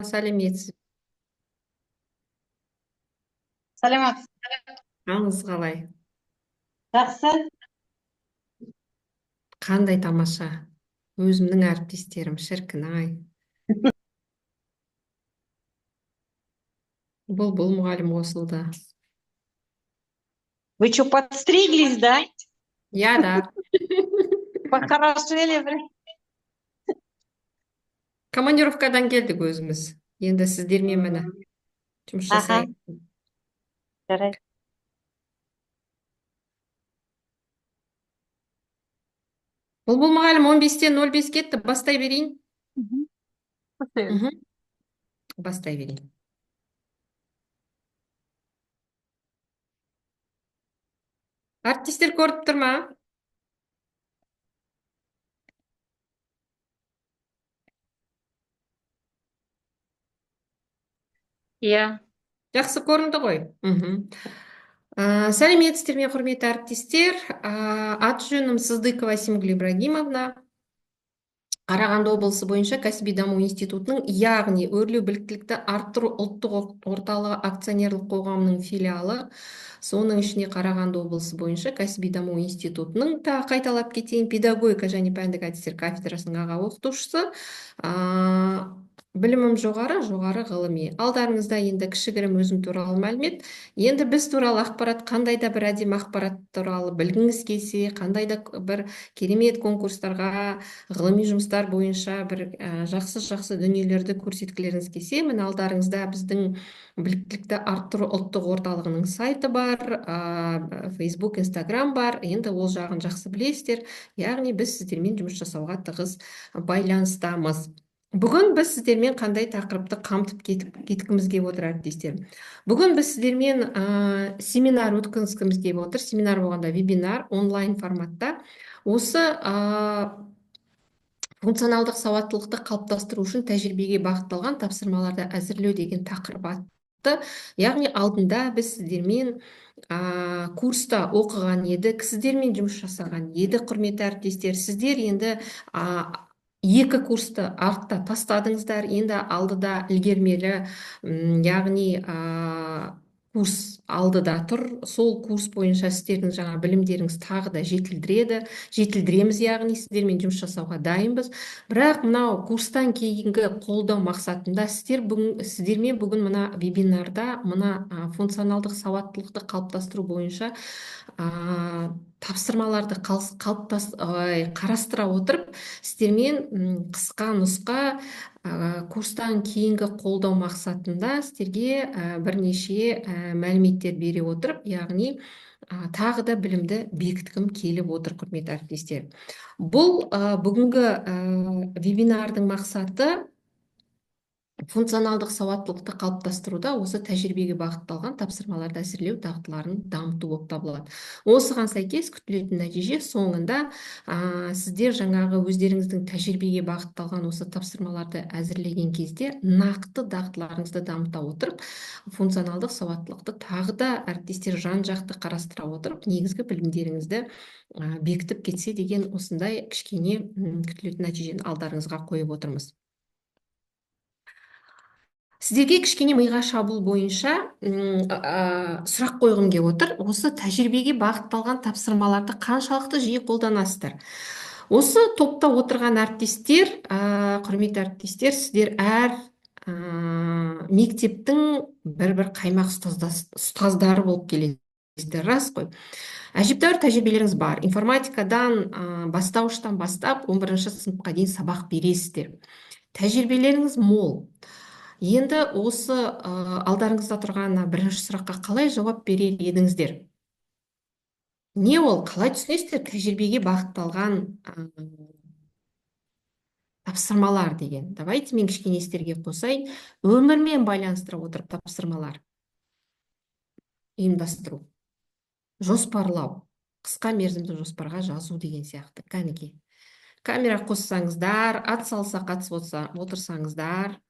сәлеметсіз. Саламатсыз. Аңыз қалай? Жақсы. Қандай тамаша. Өзімнің әріптестерім шіркін-ай. Бұл мұғалім қосылды. Вы что, подстриглись, да? Я да. Похорошели, блин. Командировкадан келдік өзіміз. Енді сіздермен міне жұмыс Аха, жасайық. жарайды. Бұл мұғалім 15-тен 05 кетті. Бастай берейін. Мгм. Бастай берейін. Әріптестер көріп тұр ма? Иә. Жақсы көрінді ғой. Сәлеметсіздер ме, құрметті әріптестер. Аты жөнім Сыздыкова Симгүл Ибрагимовна. Қарағанды облысы бойынша кәсіби даму институтының, яғни өрлеу біліктілікті арттыру ұлттық орталығы акционерлік қоғамының филиалы. Соның ішіне Қарағанды облысы бойынша кәсіби даму институтының, қайталап кетейін, педагогика және пәндік әдістер кафедрасының аға оқытушысы. Білімім жоғары ғылыми. Алдарыңызда енді кішігірім өзім туралы мәлімет. Енді біз туралы ақпарат, қандай да бір әдемі ақпарат туралы білгіңіз келсе, қандай да бір керемет конкурстарға, ғылыми жұмыстар бойынша бір жақсы дүниелерді көрсеткілеріңіз келсе, міне алдарыңызда біздің біліктілікті арттыру ұлттық орталығының сайты бар, Facebook, Instagram бар. Енді ол жағын жақсы білесіздер. Яғни біз сіздермен жұмыс жасауға тығыз байланыстамыз. Бүгін біз сіздермен қандай тақырыпты қамтып кеткіміз келіп отыр, әріптестер. Бүгін біз сіздермен семинар өткізгіміз келіп отыр. Семинар болғанда вебинар онлайн форматта. Осы функционалдық сауаттылықты қалыптастыру үшін тәжірибеге бағытталған тапсырмаларды әзірлеу деген тақырып атты. Яғни алдында біз сіздермен курста оқыған едік, сіздермен жұмыс жасаған едік, құрметті әріптестер. Сіздер енді екі курсты артта тастадыңыздар, енді алдыда ілгермелі, яғни курс алдыда тұр. Сол курс бойынша сіздердің жаңа білімдеріңіз тағы да жетілдіреміз, яғни сіздермен жұмыс жасауға дайынбыз. Бірақ мынау курстан кейінгі қолдау мақсатында сіздермен бүгін мына вебинарда функционалдық сауаттылықты қалыптастыру бойынша тапсырмаларды қарастыра отырып, сіздермен қысқа нұсқа курстан кейінгі қолдау мақсатында сіздерге бірнеше мәліметтер бере отырып, яғни тағы да білімді бекіткім келіп отыр, құрметті әріптестер. Бұл бүгінгі вебинардың мақсаты функционалдық сауаттылықты қалыптастыруда осы тәжірибеге бағытталған тапсырмаларды әзірлеу дағдыларын дамыту болып табылады. Осыған сәйкес күтілетін нәтиже соңында сіздер жаңағы өздеріңіздің тәжірибеге бағытталған осы тапсырмаларды әзірлеген кезде нақты дағдыларыңызды дамыта отырып, функционалдық сауаттылықты тағы да әріптестер жан-жақты қарастыра отырып, негізгі білімдеріңізді бекітіп кетсе деген осындай кішкене күтілетін нәтижені алдарыңызға қойып отырмыз. Сіздерге кішкене миға шабуыл бойынша сұрақ қойғым келіп отыр. Осы тәжірибеге бағытталған тапсырмаларды қаншалықты жиі қолданасыздар? Осы топта отырған әріптестер, құрметті әріптестер, сіздер әр мектептің бір қаймақ ұстаздары болып келесіздер, рас қой. Әжептәуір тәжірибелеріңіз бар. Информатикадан бастауыштан бастап 11-ші сыныпқа дейін сабақ бересіздер. Тәжірибелеріңіз мол. Енді осы алдарыңызда тұрған бірінші сұраққа қалай жауап берер едіңіздер? Не ол? Қалай түсінесіздер тәжірибеге бағытталған тапсырмалар деген? Давайте мен кішкене сіздерге қосайын. Өмірмен байланыстыра отырып тапсырмалар. Ұйымдастыру. Жоспарлау. Қысқа мерзімді жоспарға жазу деген сияқты. Кәнекей. Камера қоссаңыздар, атсалысқа қатысып отырсаңыздар.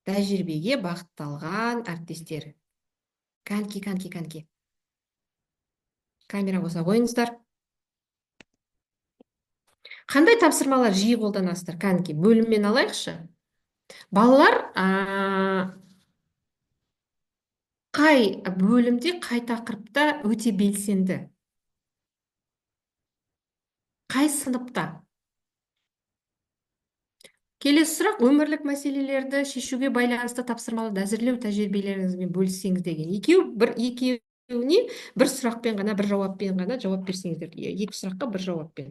Тәжірибеге бағытталған әріптестер. Кәнеки. Камера қоса қойыңыздар. Қандай тапсырмалар жиі қолданасыздар? Кәдімгі бөліммен алайықшы. Балалар қай бөлімде, қай тақырыпта өте белсенді? Қай сыныпта? Келесі сұрақ, өмірлік мәселелерді шешуге байланысты тапсырмаларды әзірлеу тәжірибелеріңізбен бөліссеңіз деген. Екеуіне бір сұрақпен ғана, бір жауаппен ғана жауап берсеңіздер. Екі сұраққа бір жауаппен.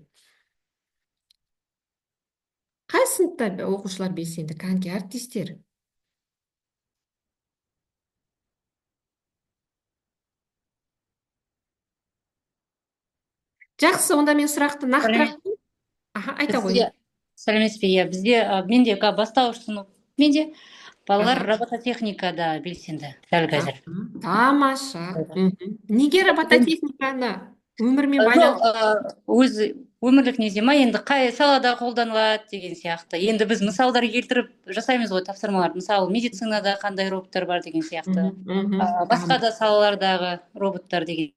Қай сыныпта оқушылар белсенді? Кәдімгі әріптестер. Жақсы, онда мен сұрақты нақтырақ. Айта қойыңыз. Сәлеметсіз бе? Иә, бізде менде бастауыш сынып менде балалар робототехникада белсенді дәл қазір. Тамаша. Неге робототехниканы өмірмен байланысты? Өз өмірлік неде ма, енді қай салада қолданылады деген сияқты. Енді біз мысалдар келтіріп жасаймыз ғой тапсырмаларды. Мысалы, медицинада қандай роботтар бар деген сияқты. Басқа да салалардағы роботтар деген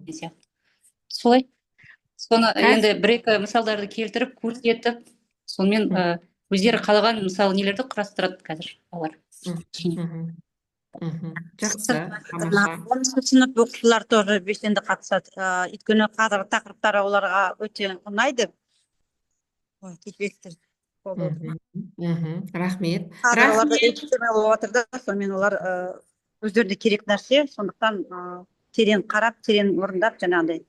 сияқты. Солай. Соны енді бір-екі мысалдарды келтіріп, көрсетіп, сонымен өздері қалаған мысалы нелерді құрастырады қазір олар. Жақсы, тамаша. 10 сынып оқушылар тоже белсенді қатысады. Өйткені қазіргі тақырыптары оларға өте ұнайды. Рахмет. Қазір оларда HTML болып жатыр да, сонымен олар өздеріне керек нәрсе, сондықтан терең қарап, терең орындап жаңағыдай.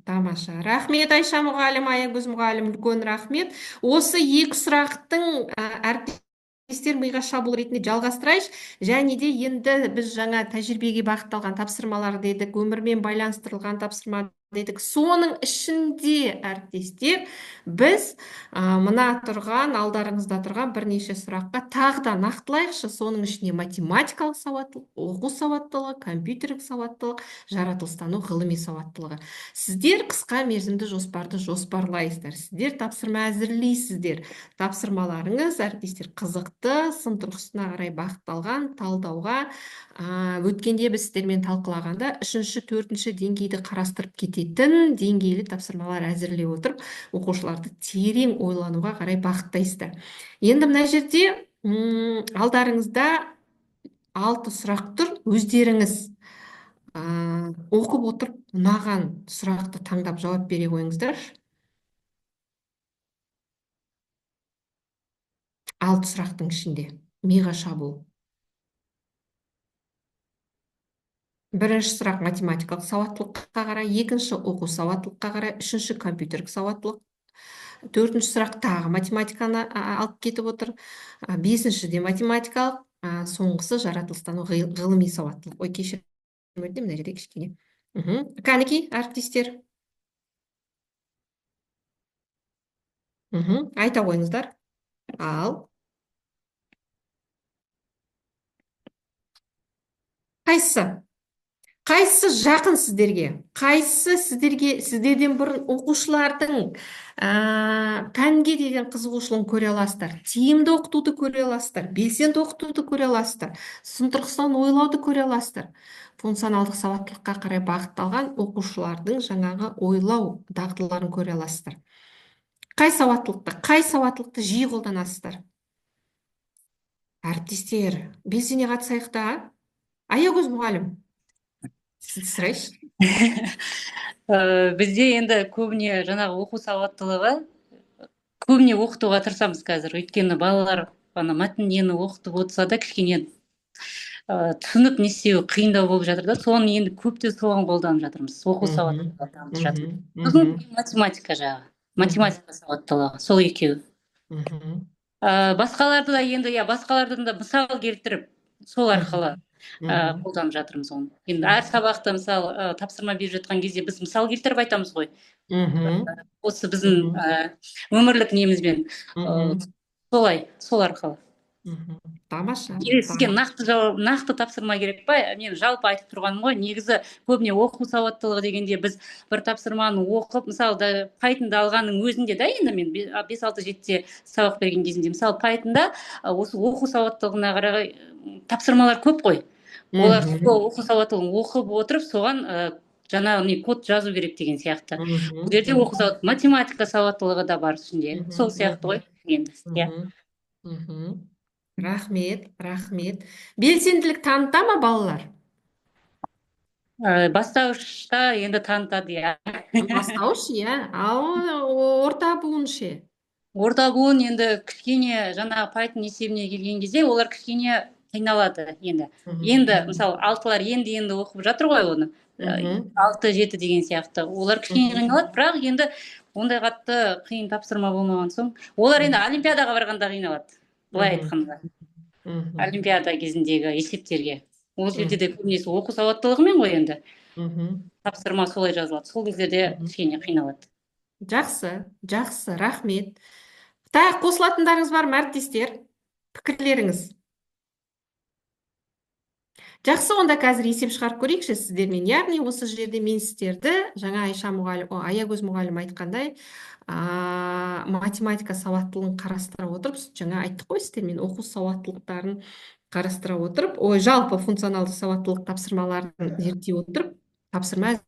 Тамаша. Рахмет, Айша мұғалім, Аягөз мұғалім, үлкен рахмет. Осы екі сұрақтың әріптестер миға шабуыл ретінде жалғастырайық. Және де енді біз жаңа тәжірибеге бағытталған тапсырмалар дедік, өмірмен байланыстырылған тапсырма дедік. Соның ішінде әріптестер біз мына тұрған, алдарыңызда тұрған бірнеше сұраққа тағы да нақтылайықшы. Соның ішіне математикалық сауаттылық, оқу сауаттылығы, компьютерлік сауаттылық, жаратылыстану ғылыми сауаттылығы. Сіздер қысқа мерзімді жоспарды жоспарлайсыздар. Сіздер тапсырма әзірлейсіздер. Тапсырмаларыңыз әріптестер қызықты, сын тұрғысына қарай бағытталған, талдауға. Өткенде біз сіздермен талқылағанда 3-4 деңгейді қарастырып кететін деңгейлі тапсырмалар әзірлей отырып, оқушыларды терең ойлануға қарай бағыттайсыздар. Енді мына жерде алдарыңызда 6 сұрақ тұр. Өздеріңіз оқып отырып ұнаған сұрақты таңдап жауап бере қойыңыздар. 6 сұрақтың ішінде миға шабуыл. Бірінші сұрақ математикалық сауаттылыққа қарай, екінші оқу сауаттылыққа қарай, үшінші компьютерлік сауаттылық, төртінші сұрақ тағы математиканы алып кетіп отыр, бесіншіде математикалық, соңғысы жаратылыстану ғылыми сауаттылық. Ой, кешіріңіздер, мына жерде кішкене. Кәнекей, әріптестер. Айта қойыңыздар. Ал. Қайсысы жақын сіздерге? Қайсысы сіздерден бұрын оқушылардың пәнге деген қызығушылығын көре аласыздар? Тиімді оқытуды көре аласыздар? Белсенді оқытуды көре аласыздар? Сын тұрғысынан ойлауды көре аласыздар? Функционалдық сауаттылыққа қарай бағытталған оқушылардың жаңағы ойлау дағдыларын көре аласыздар. Қай сауаттылықты жиі қолданасыздар? Әріптестер, белсене қатысайық та. Аягөз мұғалім. Сұрайшы. Бізде енді көбіне жаңағы оқу сауаттылығы көбіне оқытуға тырысамыз қазір. Өйткені балалар мәтіндені оқытып отырса да кішкене түсініп не істеу қиындау болып жатыр да, соны енді көпте соған қолданып жатырмыз. Оқу сауаттылығы дамытып жатырмыз. Математика жағы. Математика сауаттылығы. Сол екеуі. Басқаларды да енді, басқалардан да мысал келтіріп, сол арқылы қолданып жатырмыз оны. Енді әр сабақта мысалы тапсырма беріп жатқан кезде біз мысал келтіріп айтамыз ғой. Осы біздің өмірлік немізбен сол арқылы. Тамаша. Сізге нақты тапсырма керек па? Мен жалпы айтып тұрғаным ғой. Негізі көбіне оқу сауаттылығы дегенде біз бір тапсырманы оқып, мысалы Python'да алғанның өзінде да, енді мен 5-6-7-те сабақ берген кезінде, мысалы Python'да осы оқу сауаттылығына қарай тапсырмалар көп қой. Олар оқу сауаттылығын оқып отырып, соған жаңағы не код жазу керек деген сияқты. Мгм, Бұл жерде оқу сауат, математика сауаттылығы да бар ішінде. мгм, Сол сияқты ғой енді. Иә. мгм, мгм. Рахмет, рахмет. Белсенділік таныта ма балалар? Бастауышта енді танытады, иә. Бастауыш, иә. Ал орта буын ше? Орта буын енді кішкене жаңағы Python есебіне келген кезде олар кішкене қиналады енді. Енді мысалы 6-лар енді оқып жатыр ғой оны. Мгм. 6-7 деген сияқты. Олар кішкене қиналады, бірақ енді ондай қатты қиын тапсырма болмаған соң, олар енді олимпиадаға барғанда қиналады. Былай айтқанда. Мгм. Олимпиада кезіндегі есептерге. Ол жерде де көбінесе оқу сауаттылығымен ғой енді. Мгм. Тапсырма солай жазылады. Сол кездерде кішкене қиналады. Жақсы, жақсы, рахмет. Тағы қосылатындарыңыз бар ма, әріптестер? Пікірлеріңіз? Жақсы, онда қазір есеп шығарып көрейікші сіздермен. Яғни осы жерде мен сіздерді жаңа Аягөз мұғалім айтқандай, математика сауаттылығын қарастыра отырып, жаңа айттық қой сіздермен оқу сауаттылықтарын қарастыра отырып, жалпы функционалды сауаттылық тапсырмаларын зерттей отырып, тапсырма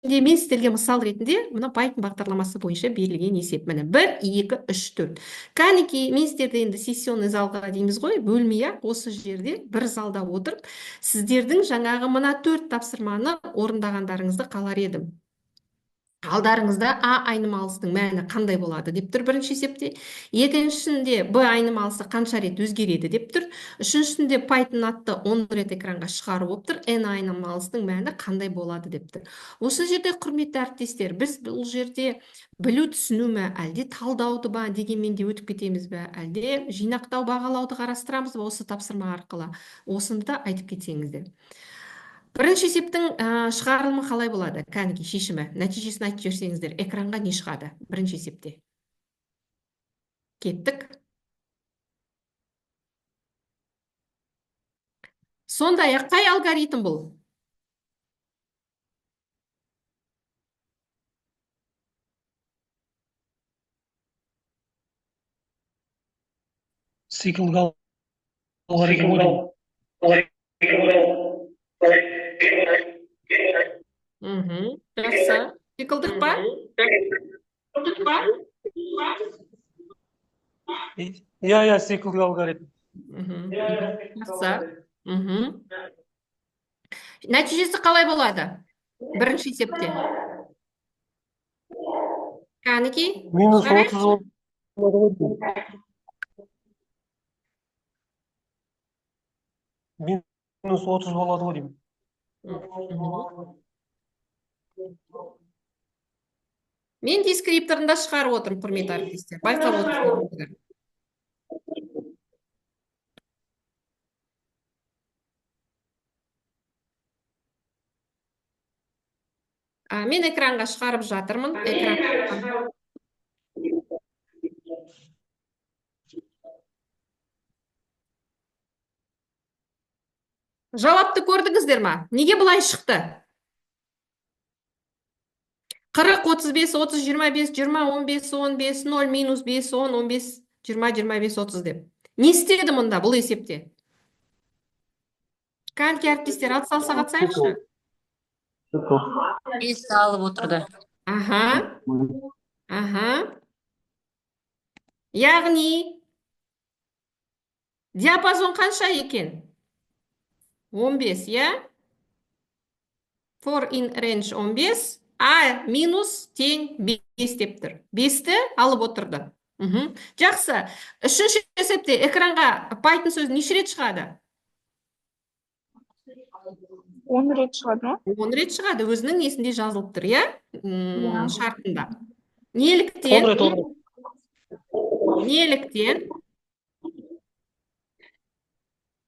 мен сіздерге мысал ретінде мына Python бағдарламасы бойынша берілген есеп. Міне 1, 2, 3, 4. Кәнекей, мен сіздерді енді сессионный залға дейміз ғой, бөлмей-ақ осы жерде бір залда отырып, сіздердің жаңағы мына 4 тапсырманы орындағандарыңызды қалар едім. Алдарыңызда А айнымалысының мәні қандай болады деп тұр бірінші есепте. Екіншісінде Б айнымалысы қанша рет өзгереді деп тұр. Үшіншісінде Python атты 10 рет экранға шығару болып тұр. N айнымалысының мәні қандай болады деп тұр. Осы жерде құрметті әріптестер, біз бұл жерде білу түсіну ме, әлде талдауды ба дегенмен де өтіп кетеміз бе, әлде жинақтау бағалауды қарастырамыз ба осы тапсырма арқылы. Осыны да айтып кетсеңіздер. Бірінші есептің шығарылымы қалай болады? Кәнекей шешімі. Нәтижесін айтып жіберсеңіздер, экранға не шығады бірінші есепте? Кеттік. Сондай-ақ қай алгоритм бұл? Циклдік алгоритм ғой деймін. Жақсы. Циклдық па? Иә, циклдік алгоритм. Жақсы. Нәтижесі қалай болады? Бірінші есепте. Кәнекей? Минус 30 болады ғой деймін. Минус 30 болады ғой деймін. Мен дескрипторында шығарып отырмын, құрметті әріптестер. Байқап отырсыздар. Мен экранға шығарып жатырмын. Жауапты көрдіңіздер ма? Неге бұлай шықты? 40, 35, 30, 25, 20, 15, 15, 0, минус 5, 10, 15, 20, 25, 30 деп. Не істеді мұнда бұл есепте? Кәнекей әріптестер, атсалса қатысайықшы. 5 алып отырды. Яғни диапазон қанша екен? 15, иә? For in range 15, А минус тең 5 деп тұр. 5-ті алып отырды. Жақсы. Үшінші есепте экранға Python сөзі неше рет шығады? 10 рет шығады ма? 10 рет шығады, өзінің несінде жазылып тұр, иә? Шартында. Неліктен? Неліктен?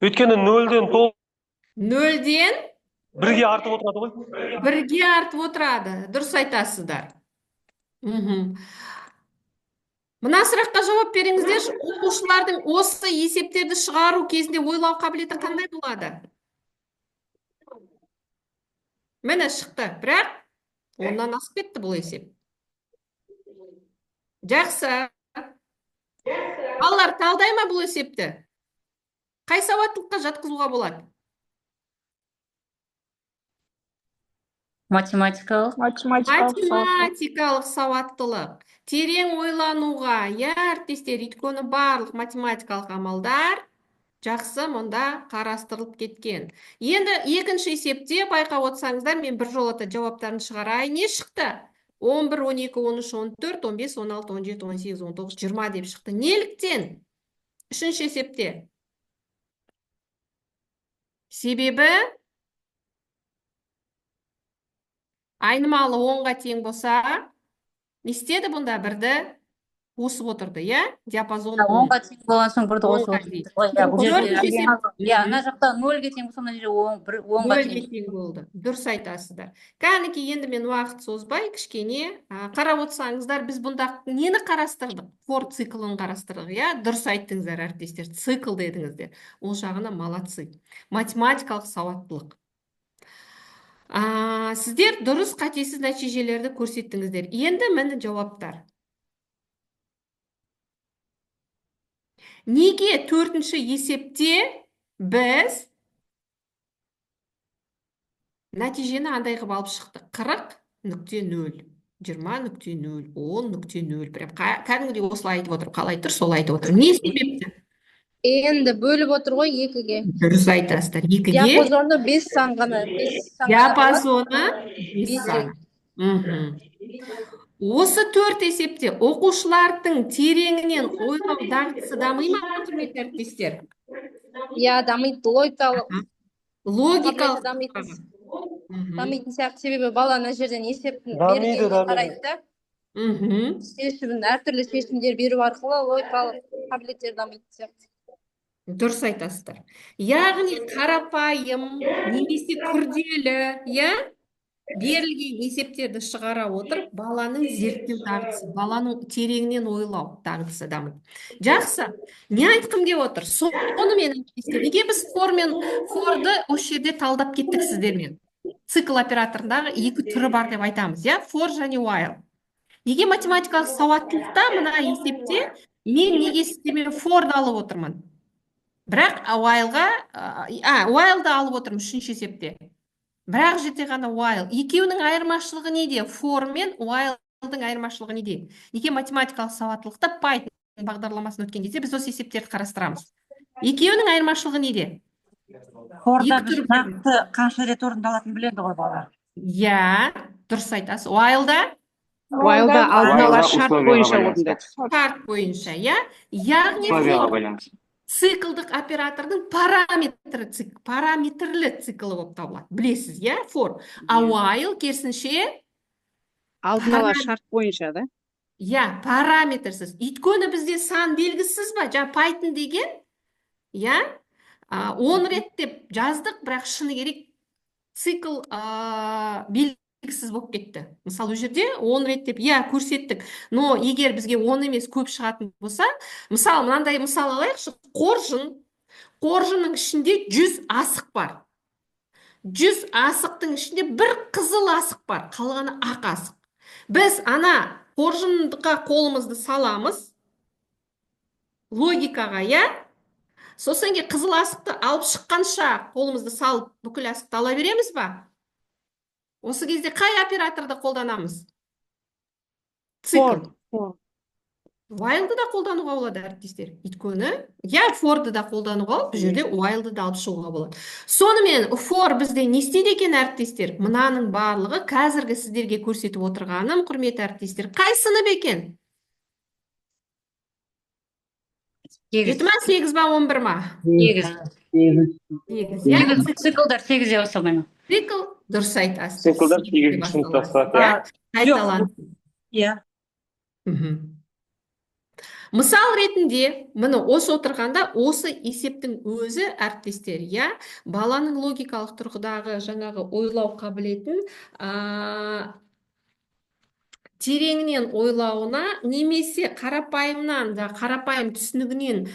Өйткені 0-ден 0-ден 1-ге артып отырады ғой. 1-ге артып отырады. Дұрыс айтасыздар. Мына сұраққа жауап беріңіздер. Оқушылардың осы есептерді шығару кезінде ойлау қабілеті қандай болады? Міне шықты, бірақ оннан асып кетті бұл есеп. Жақсы. Балалар талдай ма бұл есепті? Қай сауаттылыққа жатқызуға болады? Математикалық. Математикалық сауаттылық. Математикалық сауаттылық. Терең ойлануға, иә, әріптестер, өйткені барлық математикалық амалдар жақсы мұнда қарастырылып кеткен. Енді екінші есепте байқап отырсаңыздар, мен бір жолата жауаптарын шығарайын. Не шықты? 11, 12, 13, 14, 15, 16, 17, 18, 19, 20 деп шықты. Неліктен? Үшінші есепте. Себебі айнымалы 10-ға тең болса, не істеді бұнда? Бірді қосып отырды, иә? Диапазон 10. 10-ға тең болған соң бірді қосып 10-ға отырды. тең. Ой, бұл жерде Төртінші есеп. ана жақта 0-ге тең болса, мына жерде 10-ға Нөлге тең. тең болды. Дұрыс айтасыздар. Кәнекей, енді мен уақыт созбай, кішкене қарап отырсаңыздар, біз бұнда нені қарастырдық? For циклын қарастырдық, иә? Дұрыс айттыңыздар, әріптестер. Цикл дедіңіздер. Ол жағына молодцы. Математикалық сауаттылық. Сіздер дұрыс қатесіз нәтижелерді көрсеттіңіздер. Енді міне жауаптар. Неге төртінші есепте біз нәтижені андай қылып алып шықтық? 40.0, 20.0, 10.0. Прям кәдімгідей осылай айтып отыр. Қалай тұр, сол айтып отыр. Не себепті? Енді бөліп отыр ғой 2-ге. Дұрыс айтасыздар. 2-ге Диапазоны 5 сан ғана. 5 сан диапазоны 5 сан. Осы төрт есепте оқушылардың тереңінен ойлау дағдысы дамый ма, құрметті әріптестер? Иә, дамиды. Логикалық дамиды. Мгм. Дамитын сияқты, себебі бала ана жерден есептің Дамиды, бергеніне дамиды. қарайды да. Шешімін, әртүрлі шешімдер беру арқылы логикалық қабілеттер дамиды сияқты. Дұрыс айтасыздар. Яғни қарапайым немесе күрделі, иә? Берілген есептерді шығара отырып, баланың зерттеу дағдысы, баланың тереңнен ойлау дағдысы дамиды. Жақсы. Не айтқым деп отыр? Соны мен айтқым. Неге біз форды осы жерде талдап кеттік сіздермен? Цикл операторындағы екі түрі бар деп айтамыз, иә? For және while. Неге математикалық сауаттылықта мына есепте мен неге сіздермен форды алып отырмын? Бірақ while'ды алып отырмын үшінші есепте. Бірақ жерде ғана while. Екеуінің айырмашылығы неде? For мен while'дың айырмашылығы неде? Неге математикалық сауаттылықта Python бағдарламасын өткен кезде біз осы есептерді қарастырамыз? Екеуінің айырмашылығы неде? Хорда біз нақты қанша рет орындалатынын біледі ғой бала. Иә, дұрыс айтасыз. While'да While'да алдын ала шарт бойынша орындайды. шарт бойынша, иә? Яғни for циклдық оператордың параметрлі циклы болып табылады. Білесіз, иә? For. While керісінше Алдын ала шарт бойынша, да? иә, параметрсіз. Өйткені бізде сан белгісіз ба? Жаңа Python деген, иә? 10 рет деп жаздық, бірақ шыны керек цикл белгісіз болып кетті. Мысалы, жерде 10 рет деп, иә, көрсеттік. Но егер бізге 10 емес көп шығатын болса, мысалы, мынандай мысал алайықшы, қоржынның ішінде 100 асық бар. 100 асықтың ішінде бір қызыл асық бар, қалғаны ақ асық. Біз ана қоржынға қолымызды саламыз, логикаға, иә? Сосын қызыл асықты алып шыққанша қолымызды салып, бүкіл асықты ала береміз ба? Осы кезде қай операторды қолданамыз? Цикл. While'ды да қолдануға болады, әріптестер. Өйткені, иә, for'ды да қолдануға болады, бұл жерде while'ды да алып шығуға болады. Сонымен, for бізде не істейді екен, әріптестер? Мынаның барлығы қазіргі сіздерге көрсетіп отырғаным, құрметті әріптестер, қай сынып екен? 7 ма, 8 ба, 11 ма? 8. Циклдар 8-де басталмайды ма? Цикл, дұрыс айтасыз. Циклдар 8-ге сыныпта басталады. Қайталанды. Иә. Мысал ретінде, мұны осы отырғанда, осы есептің өзі, әріптестер, иә, баланың логикалық тұрғыдағы жаңағы ойлау қабілетін тереңінен ойлауына, немесе қарапайым түсінігінен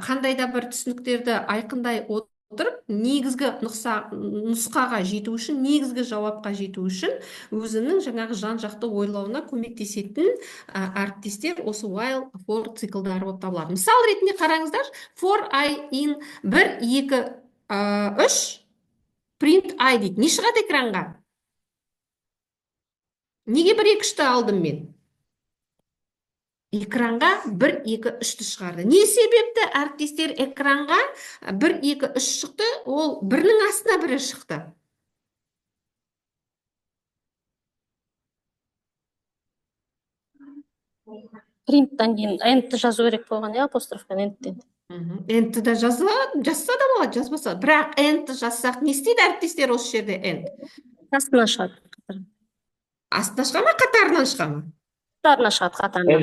қандай да бір түсініктерді айқындай отырып, негізгі нұсқаға жету үшін, негізгі жауапқа жету үшін, өзінің жаңағы жан-жақты ойлауына көмектесетін әріптестер осы while, for циклдары болып табылады. Мысал ретінде қараңыздар, for I in 1, 2, 3 print I дейді. Не шығады экранға? Неге 1, 2, 3-ті алдым мен? Экранға 1, 2, 3-ті шығарды. Не себепті әріптестер экранға 1, 2, 3 шықты, ол 1-нің астына 1 шықты. Принттан кейін ентті жазу керек болған, апострофпен енттен. Энтті да жазса да болады, жазбаса. Бірақ энтті жазсақ, не істейді әріптестер осы жерде энт? Астынан шығады. Астына шыға ма, қатарынан шыға ма? Қатарынан шығады, қатарынан.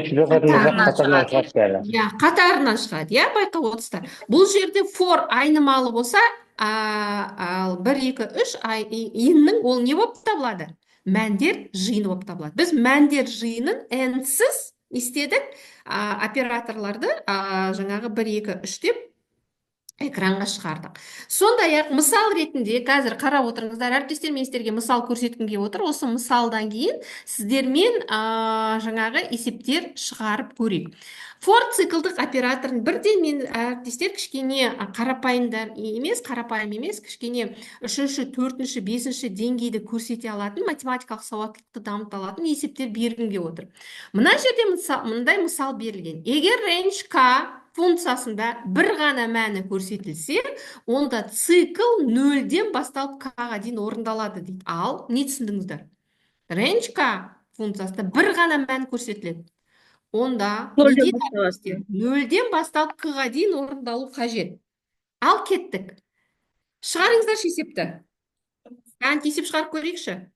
Қатарынан шығады, байқап отырсыздар. Бұл жерде for айнымалы болса, ал 1, 2, 3 иннің ол не болып табылады? Мәндер жиыны болып табылады. Біз мәндер жиынын n-сіз істедік, операторларды жаңағы 1, 2, 3 деп экранға шығардық. Сондай-ақ мысал ретінде қазір қарап отырыңыздар, әріптестер, мен сіздерге мысал көрсеткім келіп отыр. Осы мысалдан кейін сіздермен жаңағы есептер шығарып көрейік. For циклдық операторын бірден мен әріптестер кішкене қарапайым емес, кішкене 3-ші, 4-ші, 5-ші деңгейді көрсете алатын, математикалық сауаттылықты дамыта алатын есептер бергім келіп отыр. Мына жерде мындай мысал берілген. Егер range k функциясында бір ғана мәні көрсетілсе, онда цикл 0-ден басталып k-ға дейін орындалады дейді. Ал, не түсіндіңіздер? Range k функциясында бір ғана мән көрсетіледі. Онда 0-ден басталып k-ға дейін орындалу қажет. Ал кеттік. Шығарыңыздар есепті. Есеп шығарып көрейікші.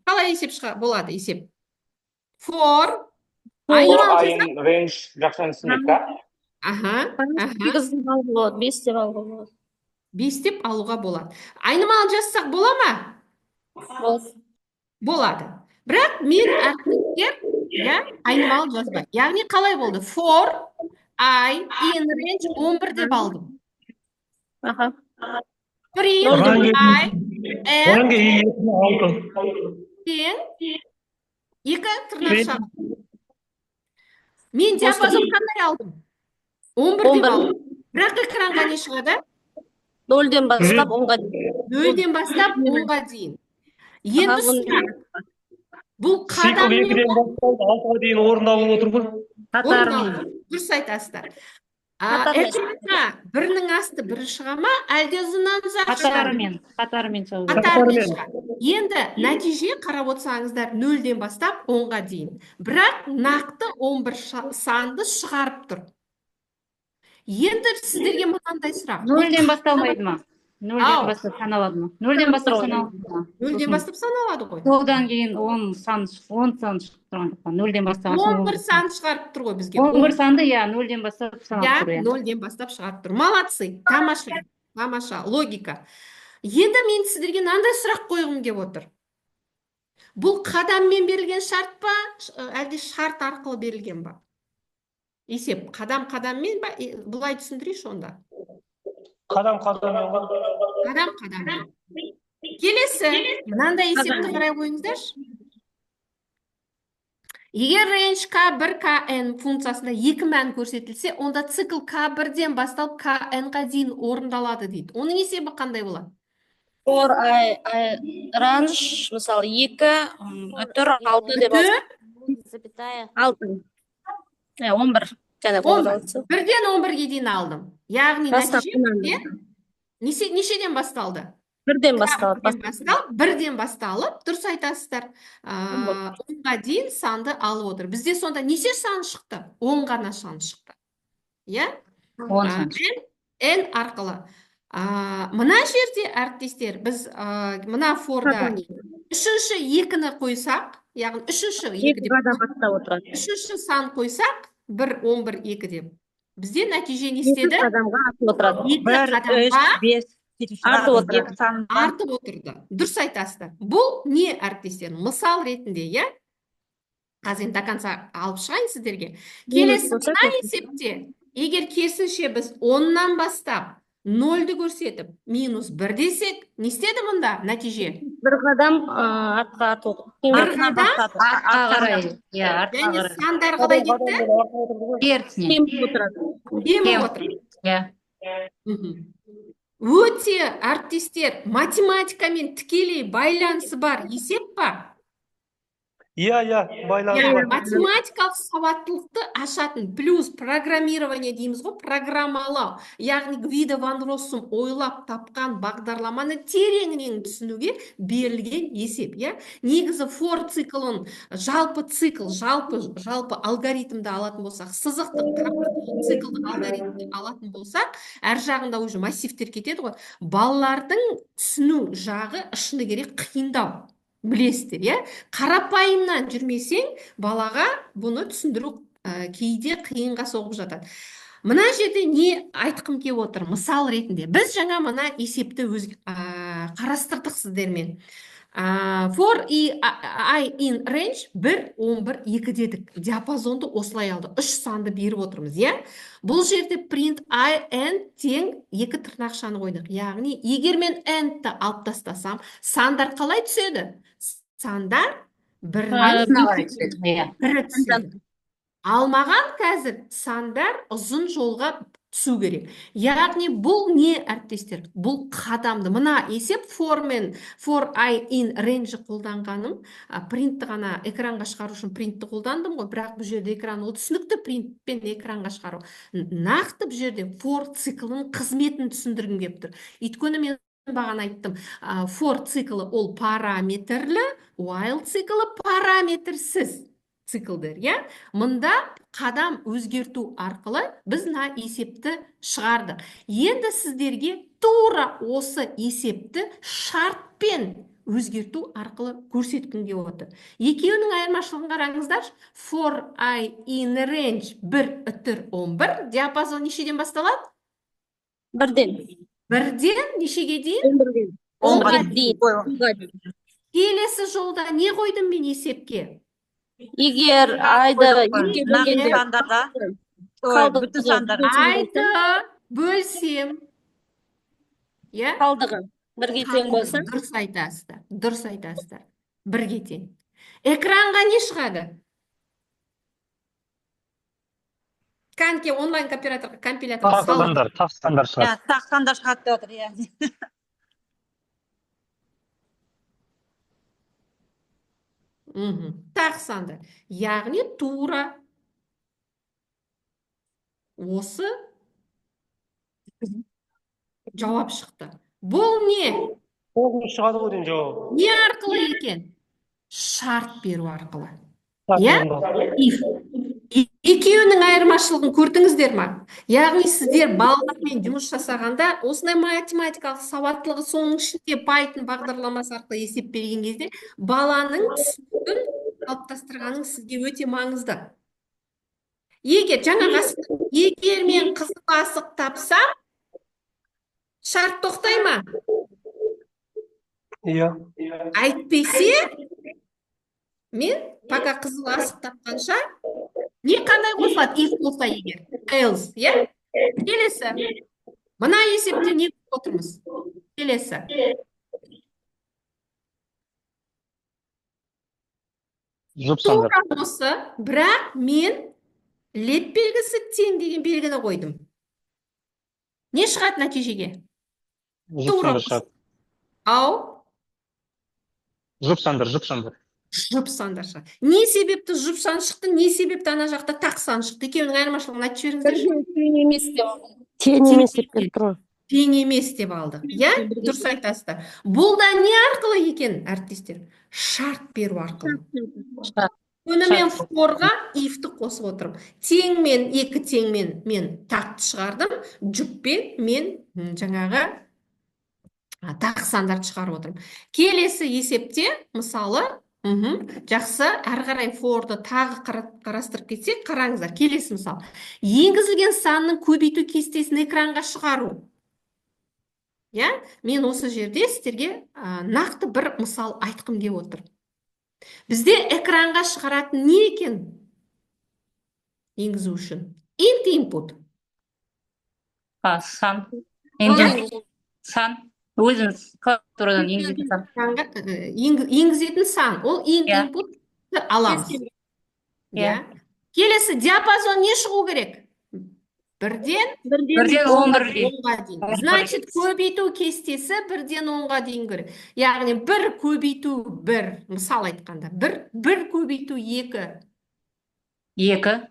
Қалай есеп болады есеп? For range жақшан түсінеді. 8 алуға болады, 5 деп алуға болады. 5 деп алуға болады. Айнымалы жазсақ бола ма? Болады. Бірақ мен әріптестер айнымалы жазбай. Яғни қалай болды? For I in range 11 деп алдым. Print I and 2 тырнақ шығады. Мен диапазон қандай алдым? 11 деп алдым. Бірақ экранға не шығады? 0-ден бастап 10-ға дейін. 0-ден бастап 10-ға дейін. Енді сұрақ. Бұл қадаммен 6-ға дейін орындалып отыр ғой. Дұрыс айтасыздар. Экранға 1-нің асты 1 шыға ма, әлде ұзынан ұзақ шыға? Қатарымен шығады. Енді нәтиже қарап отырсаңыздар 0-ден бастап 10-ға дейін. Бірақ нақты 11 санды шығарып тұр. Енді сіздерге мынандай сұрақ. 0-ден басталмайды ма? 0-ден бастап саналады ма? 0-ден бастап саналады ма? 0-ден бастап саналады ғой. Содан кейін 10 сан шығып тұрғандықтан 0-ден бастап 11 сан шығарып тұр ғой бізге. 11 санды 0-ден бастап саналып тұр. 0-ден бастап шығарып тұр. Молодцы, тамаша, логика. Енді мен сіздерге мынандай сұрақ қойғым келіп отыр. Бұл қадаммен берілген шарт па, әлде шарт арқылы берілген ба? Есеп, қадаммен ба? Бұлай түсіндірейші онда. Қадам-қадаммен. Келесі, мынандай есепті қарай қойыңыздаршы. Егер range k1 kn функциясында 2 мән көрсетілсе, онда цикл k1-ден басталып kn-ға дейін орындалады дейді. Оның есебі қандай болады? For range, мысалы 2, 4, 6 деп алды. 6. 11. 1-ден 11-ге дейін алдым. Яғни нешеден басталды? 1-ден басталып. 1-ден басталып, дұрыс айтасыздар. 10-ға дейін санды алып отыр. Бізде сонда неше сан шықты? 10 ғана сан шықты. N арқылы. Мына жерде әріптестер, біз мына форда 3-ші 2-ні қойсақ, яғни 3-ші сан қойсақ, 1, 11, 2 деп. Бізде нәтиже не істеді? 2 қадамға артып отырды. Дұрыс айтасыздар. Бұл не әріптестер? Мысал ретінде, қазір до конца алып шығайын сіздерге. Келесі мына есепте, егер керісінше біз 10-нан бастап 0-ді көрсетіп, -1 десек, не істеді мұнда нәтиже? 1 қадам артқа атылды. 1 қадам артқа қарай. Және сандар қалай кетті? Кеміп отырады. Кеміп отырады. Өте әріптестер, математикамен тікелей байланысы бар есеп па? Иә, байланыс Иә, бар. математикалық сауаттылықты ашатын плюс программирование дейміз ғой, программалау. Яғни Гвидо ван Россум ойлап тапқан бағдарламаны тереңінен түсінуге берілген есеп, иә? Негізі for циклын, жалпы цикл, жалпы алгоритмді алатын болсақ, сызықтық циклдік алгоритмді алатын болсақ, әр жағында уже массивтер кетеді ғой. Балалардың түсіну жағы шыны керек қиындау. Білесіздер, иә? Қарапайымнан жүрмесең, балаға бұны түсіндіру кейде қиынға соғып жатады. Мына жерде не айтқым келіп отыр? Мысал ретінде, біз жаңа мына есепті қарастырдық сіздермен. For I in range 1, 11, 2 дедік. Диапазонды осылай алды. 3 санды беріп отырмыз, иә? Бұл жерде print I n тең 2 тырнақшаны қойдық. Яғни, егер мен n-ті алып тастасам, сандар қалай түседі? Сандар бірі түседі. Алмаған қазір сандар ұзын жолға түсу керек. Яғни бұл не, әріптестер? Бұл қадамды. Мына есеп for I in range қолданғаным, принтті ғана экранға шығару үшін принтті қолдандым ғой, бірақ бұл жерде экран ол түсінікті принтпен экранға шығару. Нақты бұл жерде for циклының қызметін түсіндіргім келіп тұр. Өйткені мен бағана айттым, for циклы ол параметрлі, while циклы параметрсіз циклдер, иә? Мұнда қадам өзгерту арқылы біз мына есепті шығардық. Енді сіздерге тура осы есепті шартпен өзгерту арқылы көрсеткімге отыр. Екеуінің айырмашылығын қараңыздар. For I in range 1-11, диапазон нешеден басталады? 1-ден. 1-ден нешеге дейін? 10-ға дейін. Келесі жолда не қойдым мен есепке? Егер айды нақты сандарға, бүтін сандарға. Айды бөлсем, иә? Қалдығы 1-ге тең болса, Дұрыс айтасыздар. 1-ге тең. Экранға не шығады? Канке онлайн компилятор Тақстандар шығады. Тақстандар шығады деп отыр, иә. Тақсандар. Яғни тура осы жауап шықты. Бұл не? Оғын шығады ғой дейін жауап. Не арқылы екен? Шарт беру арқылы. Иә? If. Екеуінің айырмашылығын көрдіңіздер ма? Яғни сіздер балалармен жұмыс жасағанда, осындай математикалық сауаттылығы соның ішінде Python бағдарламасы арқылы есеп берген кезде, баланың түсінігін қалыптастырғаның сізге өте маңызды. Егер мен қызыл асық тапсам, шарт тоқтай ма? Иә. Әйтпесе, мен пока қызыл асық тапқанша, не қандай қосылады? If болса егер. Else, иә? Келесі. Мына есепте не көріп отырмыз? Келесі. Жұпсандар. Тура осы, бірақ мен леп белгісі тең деген белгіні қойдым. Не шығады нәтижеге? Жұпсандар шығады. Ау? Жұпсандар. Жұпсандар шығады. Не себепті жұпсан шықты, не себепті ана жақта тақсан шықты? Екеуінің айырмашылығын айтып жіберіңіздерші. Тең емес деп алдық. Иә? Дұрыс айтасыздар. Бұл да не арқылы екен, әріптестер? Шарт беру арқылы. Оны мен forға ifті қосып отырмын. Теңмен, 2 теңмен мен тақты шығардым. Жұппен мен жаңағы тақсандарды шығарып отырмын. Келесі есепте, мысалы, жақсы, әрі қарай forды тағы қарастырып кетсек, қараңыздар. Келесі мысал. Енгізілген санның көбейту кестесін экранға шығару. Я? Мен осы жерде сіздерге нақты бір мысал айтқым келіп отыр. Бізде экранға шығаратын не екен? Енгізу үшін. Int input. Сан. Сан. Өзіңіз клавиатурадан енгізетін сан. Енгізетін сан. Ол int input аламыз. Келесі диапазон не шығу керек? Бірден Бірден 11-ге дейін. 10-ға дейін. Значит, көбейту кестесі бірден 10-ға дейін кіреді. Яғни бір көбейту бір, мысал айтқанда, бір көбейту екі. 2.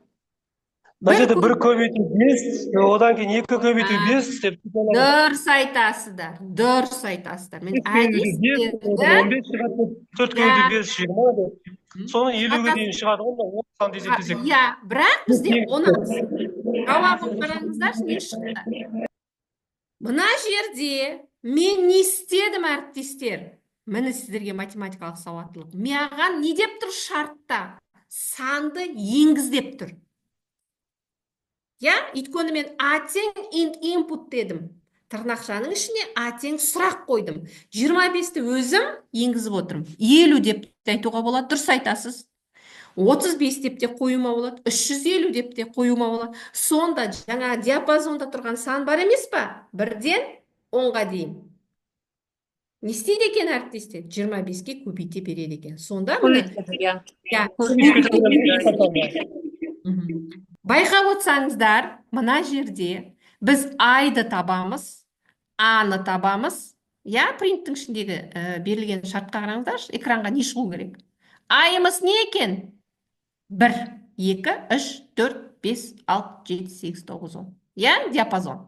Мына жерде бір көбейту 5, одан кейін 2 көбейту 5 деп Дұрыс айтасыздар, дұрыс айтасыздар. Мен әдістерді 15 шығады, 4 көбейту 5 20 деп. Соны 50-ге дейін шығады ғой, 10 есептесек. Иә, бірақ бізде онамыз. Жауабын қараңыздаршы, не шықты? Мына жерде мен не істедім, әріптестер? Міне сіздерге математикалық сауаттылық. Маған не деп тұр шартта? Санды енгіз деп тұр. Я, өйткені мен а тең input дедім. Тырнақшаның ішіне а тең сұрақ қойдым. 25-ті өзім енгізіп отырмын. 50 деп айтуға болады, дұрыс айтасыз. 35 деп те қоюма болады, 350 деп те қоюма болады. Сонда жаңа диапазонда тұрған сан бар емес па? Бірден 10-ға дейін. Не істейді екен әріптестер? 25-ке көбейте береді екен. Сонда байқап отырсаңыздар, мына жерде біз айды табамыз, аны табамыз. Я, принттің ішіндегі берілген шартқа қараңыздаршы, экранға не шығу керек? Айымыз не екен? 1, 2, 3, 4, 5, 6, 7, 8, 9, 10. Я, диапазон.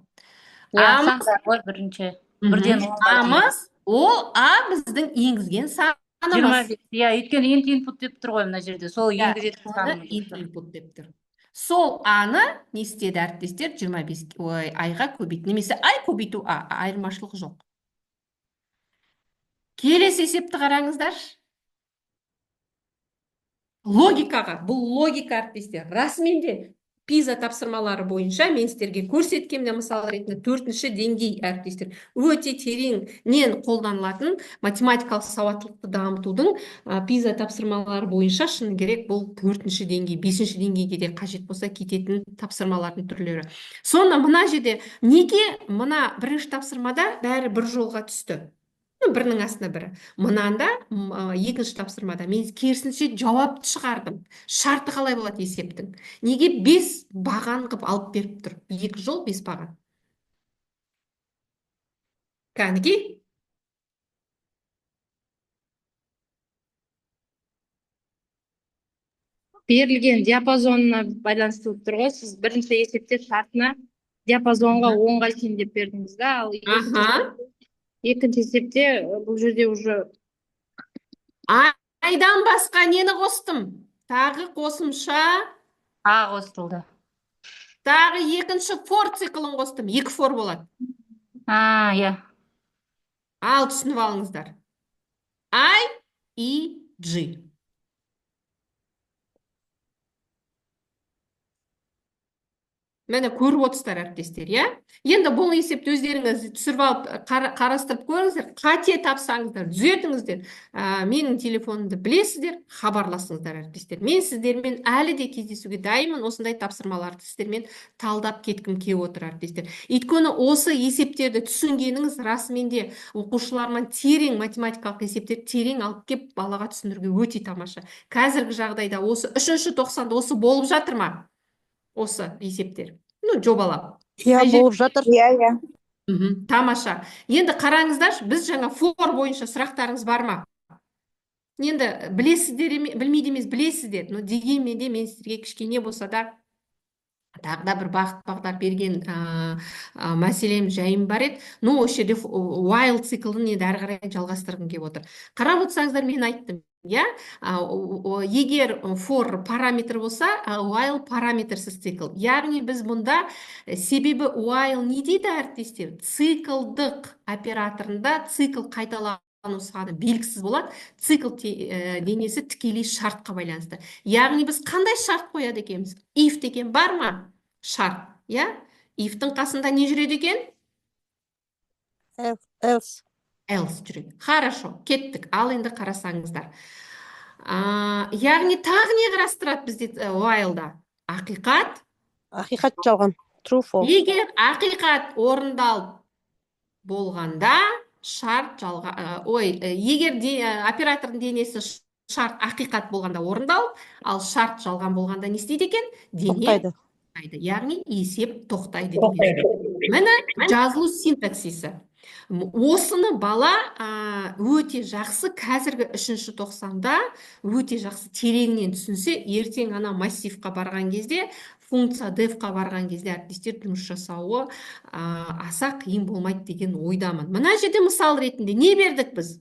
Бірінші. Бірден 10-ға дейін. Амыз, ол а біздің енгізген санымыз. 25. Иә, өйткені input деп тұр ғой мына жерде. Сол енгізетін санымыз. Input деп тұр. Сол аны не істеді әріптестер? 25 айға көбейт. Немесе ай көбейту айырмашылық жоқ. Келесі есепті қараңыздаршы. Логикаға, бұл логика әріптестер. Расменде пиза тапсырмалары бойынша мен сіздерге көрсеткенде мысал ретінде 4-ші деңгей әріптестер. Өте тереңнен қолданылатын математикалық сауаттылықты дамытудың пиза тапсырмалары бойынша шыны керек бұл 4-ші деңгей, 5-ші деңгейге де қажет болса кететін тапсырмалардың түрлері. Сонда мына жерде неге мына бірінші тапсырмада бәрі бір жолға түсті? Бірінің астына бірі. Мұнанда екінші тапсырмада мен керісінше жауапты шығардым. Шарты қалай болады есептің? Неге 5 баған қып алып беріп тұр? 2 жол 5 баған. Кәніки? Берілген диапазонына байланысты тұр ғой. Сіз бірінші есепте шартына диапазонға 10-ға дейін деп бердіңіз да, ал екінші есепте бұл жерде уже айдан басқа нені қостым? Тағы қосымша А қосылды. тағы екінші for циклын қостым. 2 for болады. Иә. Ал түсініп алыңыздар. I, E, G. Мені көріп отырсыздар әріптестер, иә? Енді бұл есепті өздеріңіз түсіріп алып қарастырып көріңіздер, қате тапсаңыздар, түзетіңіздер. Менің телефонымды білесіздер, хабарласыңыздар әріптестер. Мен сіздермен әлі де кездесуге дайынмын, осындай тапсырмаларды сіздермен талдап кеткім келіп отыр әріптестер. Өйткені осы есептерді түсінгеніңіз расымен де оқушылармен терең математикалық есептерді терең алып кеп балаға түсіндіруге өте тамаша. Қазіргі жағдайда осы 3-ші тоқсанда осы болып жатыр ма? Осы есептер. Жобалап. Иә, болып жатыр. Иә. Тамаша. Енді қараңыздар, біз жаңа for бойынша сұрақтарыңыз бар ма? Енді білесіздер, білмейді емес, білесіздер. Дегенмен де мен сіздерге кішкене болса да тағы да бір бағдар берген мәселем жайым бар еді. Осы жерде while циклын енді әрі қарай жалғастырғым келіп отыр. Қарап отырсаңыздар, мен айттым. Егер for параметр болса, while параметрсіз цикл. Яғни біз бұнда себебі while не дейді әріптестер? Циклдық операторында цикл қайталану саны белгісіз болады. Цикл денесі тікелей шартқа байланысты. Яғни біз қандай шарт қояды екенбіз? If деген бар ма? Шарт. If-тің қасында не жүреді екен? Else. Else жүреді. Хорошо, кеттік. Ал енді қарасаңыздар. Яғни тағы не қарастырады бізде while-да? Ақиқат. Ақиқат жалған. True, false. Егер ақиқат орындалып болғанда, шарт жалған, егер оператордың денесі шарт ақиқат болғанда орындалып, ал шарт жалған болғанда не істейді екен? Дене тоқтайды. Яғни есеп тоқтайды деген сөз. Міне жазылу синтаксисі. Осыны бала өте жақсы қазіргі 3-тоқсанда өте жақсы тереңнен түсінсе, ертең ана массивқа барған кезде, функция defқа барған кезде әріптестер жұмыс жасауы аса қиын болмайды деген ойдамын. Мына жерде мысал ретінде не бердік біз?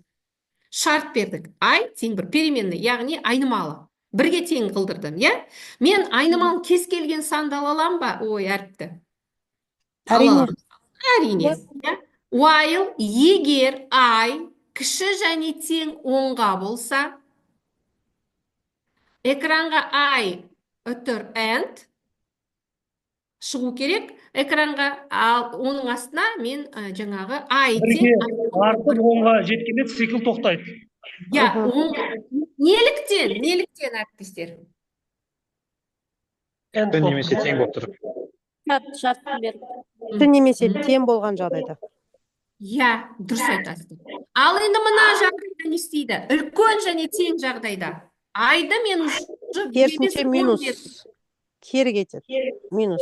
Шарт бердік. I тең бір переменный, яғни айнымалы. Бірге тең қылдырдым, иә? Мен айнымалы кез келген санды ала аламын ба? Ой, әріпті. Әрине. Әрине. While егер I кіші және тең 10-ға болса, экранға I үтір and шығу керек. Экранға, ал оның астына мен жаңағы I Бірге тең артып 10-ға жеткенде цикл тоқтайды. Неліктен әріптестер? Немесе тең болып тұр. Шартын беріп. Немесе тең болған жағдайда. Я, дұрыс айтасың. Ал енді мына жағдайда не істейді? Үлкен және тең жағдайда. Айды мен уже Керісінше минус. Кері кетеді. Минус.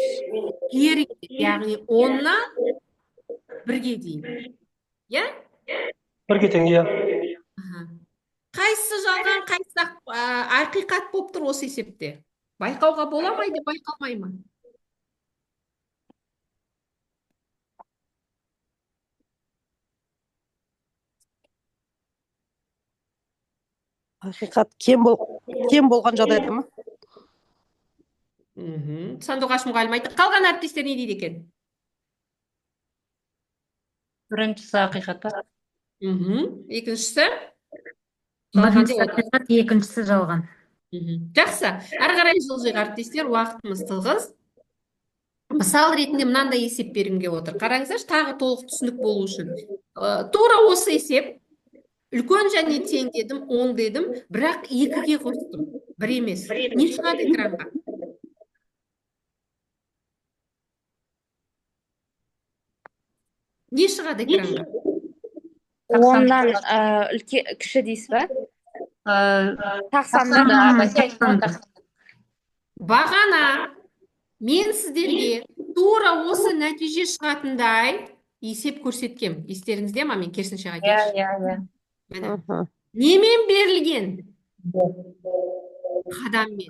Кері кетеді. Яғни 10-нан 1-ге дейін. Я? 1-ге тең, иә. Қайсысы жалған, қайсысы ақиқат болып тұр осы есепте? Байқауға бола ма, байқалмай ма? Ақиқат кем болған жағдайда ма? Сандуғаш мұғалім айтты. Қалған әріптестер не дейді екен? Біріншісі ақиқат па? Екіншісі? Біріншісі ақиқат, екіншісі жалған. Жақсы. Әрі қарай жылжиық әріптестер, уақытымыз тығыз. Мысал ретінде мынандай есеп бергімге отыр. Қараңыздаршы, тағы толық түсінік болу үшін. Тура осы есеп. Үлкен және тең дедім, 10 дедім, бірақ 2-ге қостым. 1 емес. Не шығады экранға? Не шығады экранға? 10-дан кіші дейсіз ба? 90-дан. Бағана мен сіздерге тура осы нәтиже шығатындай есеп көрсеткем. Естеріңізде ма? Мен керісінше айтайыншы. Немен берілген? Қадаммен.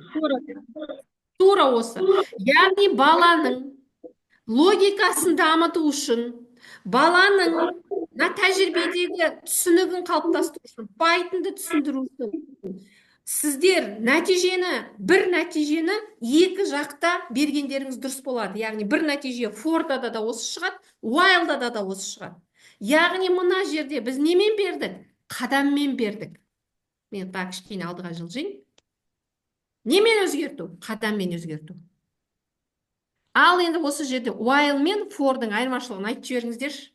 Тура осы. Яғни баланың логикасын дамыту үшін, баланың тәжірибедегі түсінігін қалыптастыру үшін, байтынды түсіндіру үшін, сіздер бір нәтижені екі жақта бергендеріңіз дұрыс болады. Яғни бір нәтиже for'да да осы шығады, while'да да осы шығады. Яғни мына жерде біз немен бердік? Қадаммен бердік. Мен кішкене алдыға жылжайын. Немен өзгерту? Қадаммен өзгерту. Ал енді осы жерде while мен for'дың айырмашылығын айтып жіберіңіздерші.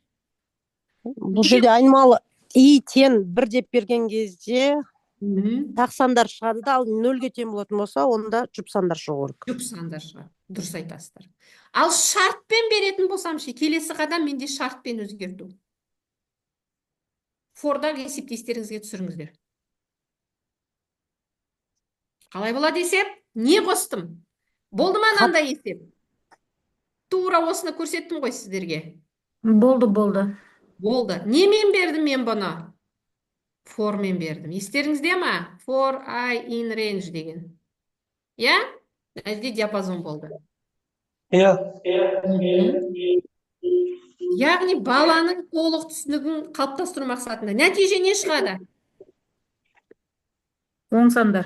Бұл жерде айнымалы I тең 1 деп берген кезде тақ сандар шығады да, ал 0-ге тең болатын болса, онда жұп сандар шығу керек. Жұп сандар шығады. Дұрыс айтасыздар. Ал шартпен беретін болсам ше, келесі қадам менде шартпен өзгерту. Фордағы есепті естеріңізге түсіріңіздер. Қалай болады есеп? Не қостым? Болды ма мынандай есеп? Тура осыны көрсеттім ғой сіздерге. Болды. Немен бердім мен бұны? For'мен бердім. Естеріңізде ма? For I in range деген. Я? Әзде диапазон болды. Иә. Яғни баланың толық түсінігін қалыптастыру мақсатында. Нәтиже не шығады? 10 сандар.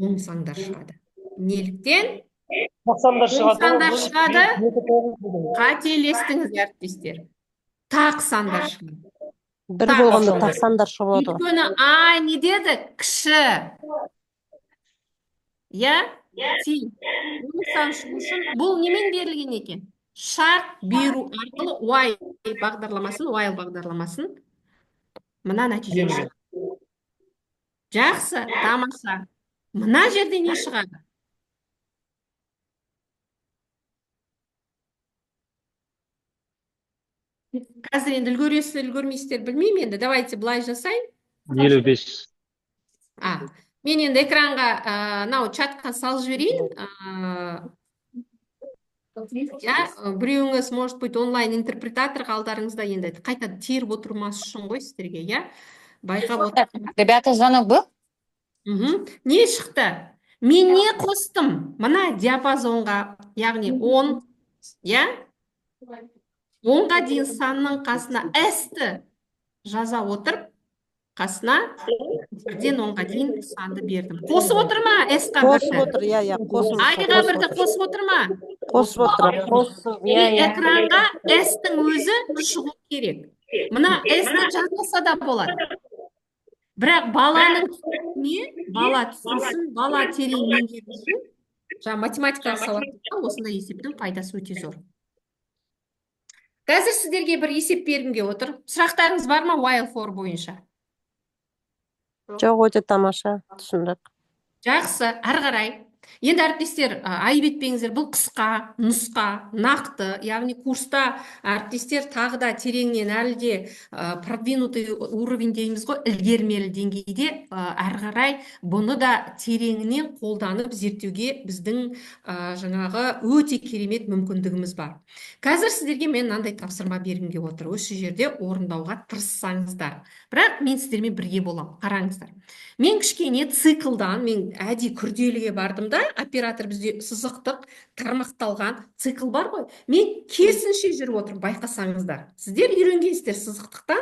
10 сандар шығады. Неліктен? 90 сандар шығады. Қателестіңіз әріптестер. Тақ сандар шығады. Бір болғанда тақ сандар шығады. Өйткені не деді? Кіші. Я? Тең. 10 сан шығу үшін бұл немен берілген екен? Шарт беру арқылы while бағдарламасын мына нәтиже шығады. Жақсы, тамаша. Мына жерде не шығады? Қазір енді үлгересіздер, үлгермейсіздер білмеймін енді. Давайте былай жасайын. 55. Мен енді экранға чатқа салып жіберейін. Біреуіңіз, может быть, онлайн интерпретаторға алдарыңызда енді қайта теріп отырмас үшін ғой сіздерге, байқап отырмын. Ребята, звонок был? Не шықты? Мен не қостым? Мына диапазонға, яғни 10, 10-ға дейін санның қасына S-ті жаза отырып, қасына 1-ден 10-ға дейін санды бердім. Қосып отыр ма S-қа бірді? Қосып отыр, қосып. I-ға бірді қосып отыр ма? Қосып отыр. Экранға S-тің өзі шығу керек. Мына S-ті жазбаса да болады. Бірақ баланың түсінігіне, бала түсінсін, бала терең меңгерсін, математикалық сауаттылықта осындай есептің пайдасы өте зор. Қазір сіздерге бір есеп бергімге отыр. Сұрақтарыңыз бар ма while for бойынша? Жоқ, өте тамаша, түсіндік. Жақсы, ары қарай. Енді әріптестер, айып етпеңіздер, бұл қысқа, нұсқа, нақты, яғни курста әріптестер тағы да тереңнен әлі де продвинутый уровень дейміз ғой, ілгермелі деңгейде ары қарай бұны да тереңінен қолданып зерттеуге біздің жаңағы өте керемет мүмкіндігіміз бар. Қазір сіздерге мен мынандай тапсырма бергімге отыр. Осы жерде орындауға тырыссаңыздар. Бірақ мен сіздермен бірге боламын. Қараңыздар. Мен кішкене циклдан, мен әдейі күрделіге бардым да, оператор бізде сызықтық, тармақталған цикл бар ғой. Мен керісінше жүріп отырмын, байқасаңыздар. Сіздер үйренгенсіздер сызықтықтан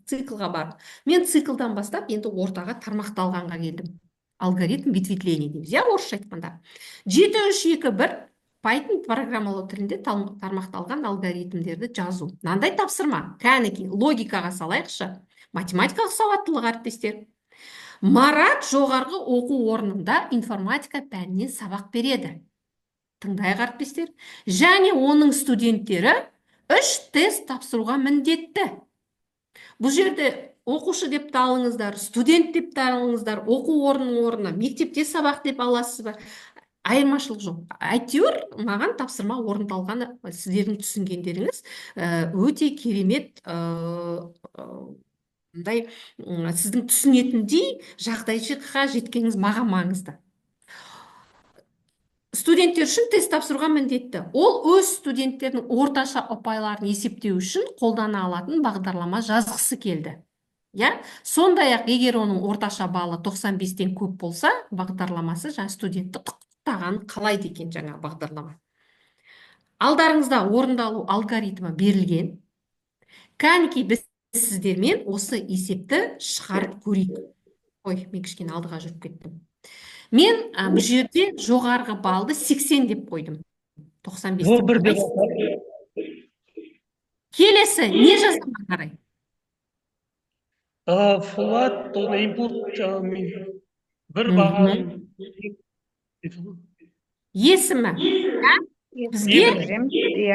циклға бар. Мен циклдан бастап енді ортаға тармақталғанға келдім. Алгоритм ветвитления дейміз, орысша айтқанда. 7-3-2-1 Python программалау тілінде тармақталған алгоритмдерді жазу. Мынандай тапсырма, кәнекей логикаға салайықшы. Математикалық сауаттылық әріптестер. Марат жоғарғы оқу орнында информатика пәнінен сабақ береді. Тыңдайық әріптестер. Және оның студенттері 3 тест тапсыруға міндетті. Бұл жерде оқушы деп те алыңыздар, студент деп те алыңыздар, оқу орнының орнына, мектепте сабақ деп аласыз ба? Айырмашылық жоқ. Әйтеуір маған тапсырма орындалғаны сіздердің түсінгендеріңіз өте керемет, сіздің түсінетіндей жағдайға жеткеніңіз маған маңызды. Студенттер үшін тест тапсыруға міндетті. Ол өз студенттердің орташа ұпайларын есептеу үшін қолдана алатын бағдарлама жазғысы келді. Сондай-ақ, егер оның орташа балы 95-тен көп болса, бағдарламасы студентті құттықтаған қалайды екен жаңа бағдарлама. Алдарыңызда орындалу алгоритмі берілген. Кәнекей біз сіздермен осы есепті шығарып көрейік. Ой, мен кішкене алдыға жүріп кеттім. Мен бұл жерде жоғарғы балды 80 деп қойдым. 95. Келесі, не жазамын қарай? Флат, input, бір бағаның есімі. Бізге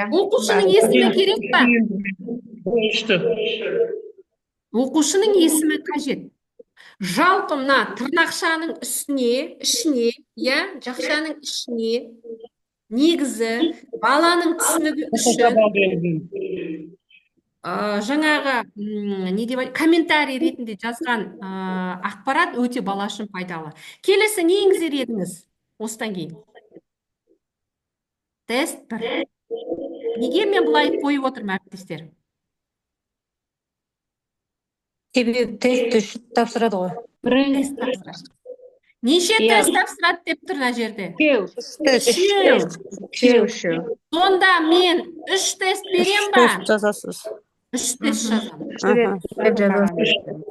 оқушының есімі керек па? Оқушының есімі қажет. Жалпы мына тырнақшаның ішіне, жақшаның ішіне, негізі, баланың түсінігі үшін жаңағы комментарий ретінде жазған ақпарат өте бала үшін пайдалы. Келесі не енгізер едіңіз осыдан кейін? Тест 1. Неге мен бұлай қойып отырмын әріптестер? Себебі тест 3 тапсырады ғой. Тест тапсырады. Неше тест тапсырады деп тұр мына жерде? 3. Сонда мен 3 тест берем ба? 3 тест жазасыз. 3 тест жазамын.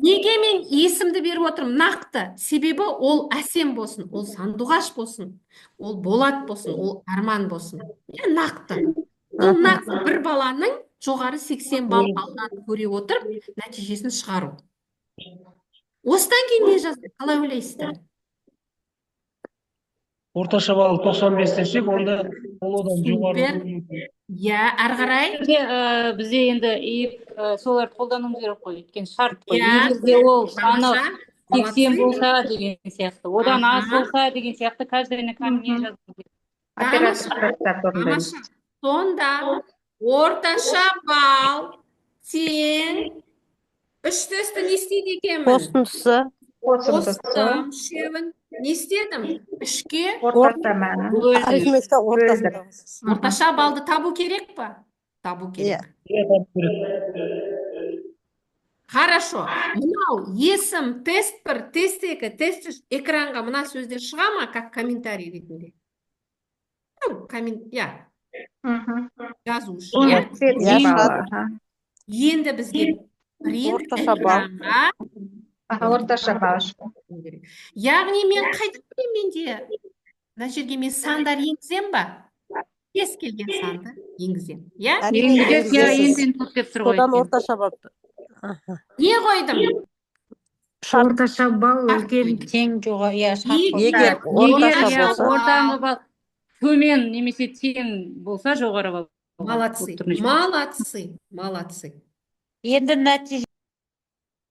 Неге мен есімді беріп отырмын? Нақты. Себебі ол Әсем болсын, ол Сандуғаш болсын, ол Болат болсын, ол Арман болсын. Нақты. Ол нақты бір баланың жоғары 80 балл алғанын көре отырып, нәтижесін шығару. Осыдан кейін не жазды? Қалай ойлайсыздар? Орташа балы 95-тен онда ол одан жоғары. Ары қарай. Бізде енді соларды қолдануымыз керек қой, өйткені шарт қой. Егерде ол саны 80 болса деген сияқты, одан аз болса деген сияқты, каждыйына кәміне жазу. Сонда орташа балл тең 3 тесті не істейді екенмін? Қосындысы. Қостым үшеуін. не істедім? Үшке Орташа мәні. арифметика ортасында. орташа балды табу керек па? Табу Иә. керек. Хорошо. Мынау есім тест 1, тест 2, тест 3 экранға мына сөздер шыға ма, как комментарий ретінде? Я, жазу үшін, я? Енді бізге принт Орташа балл. экранға. Орташа балл. Яғни мен қайда білемін менде? Мына жерге мен сандар енгізем ба? Кез келген санды енгізем. Я? Содан орташа балл. Не қойдым? Орташа балл үлкен Тең жоғары, иә, Егер орташа болса, ортаңғы балл төмен немесе тең болса жоғары балл. Молодцы, молодцы, молодцы. Енді нәтиже.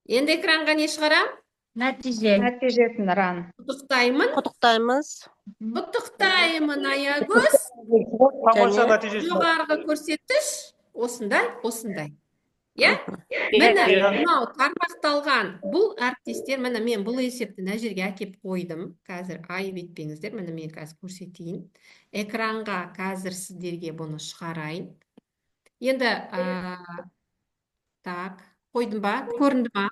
Енді экранға не шығарам? Нәтиже. Нәтижесін ран. Құттықтаймын. құттықтаймыз. Құттықтаймын, Аягөз. Тамаша нәтижесі. Жоғарғы көрсеткіш осындай, осындай. Я? Міне, мынау тармақталған бұл әріптестер, міне мен бұл есепті мына жерге әкеп қойдым. Қазір айып етпеңіздер, міне мен қазір көрсетейін. Экранға қазір сіздерге бұны шығарайын. Енді, так, қойдым ба? Көрінді ма?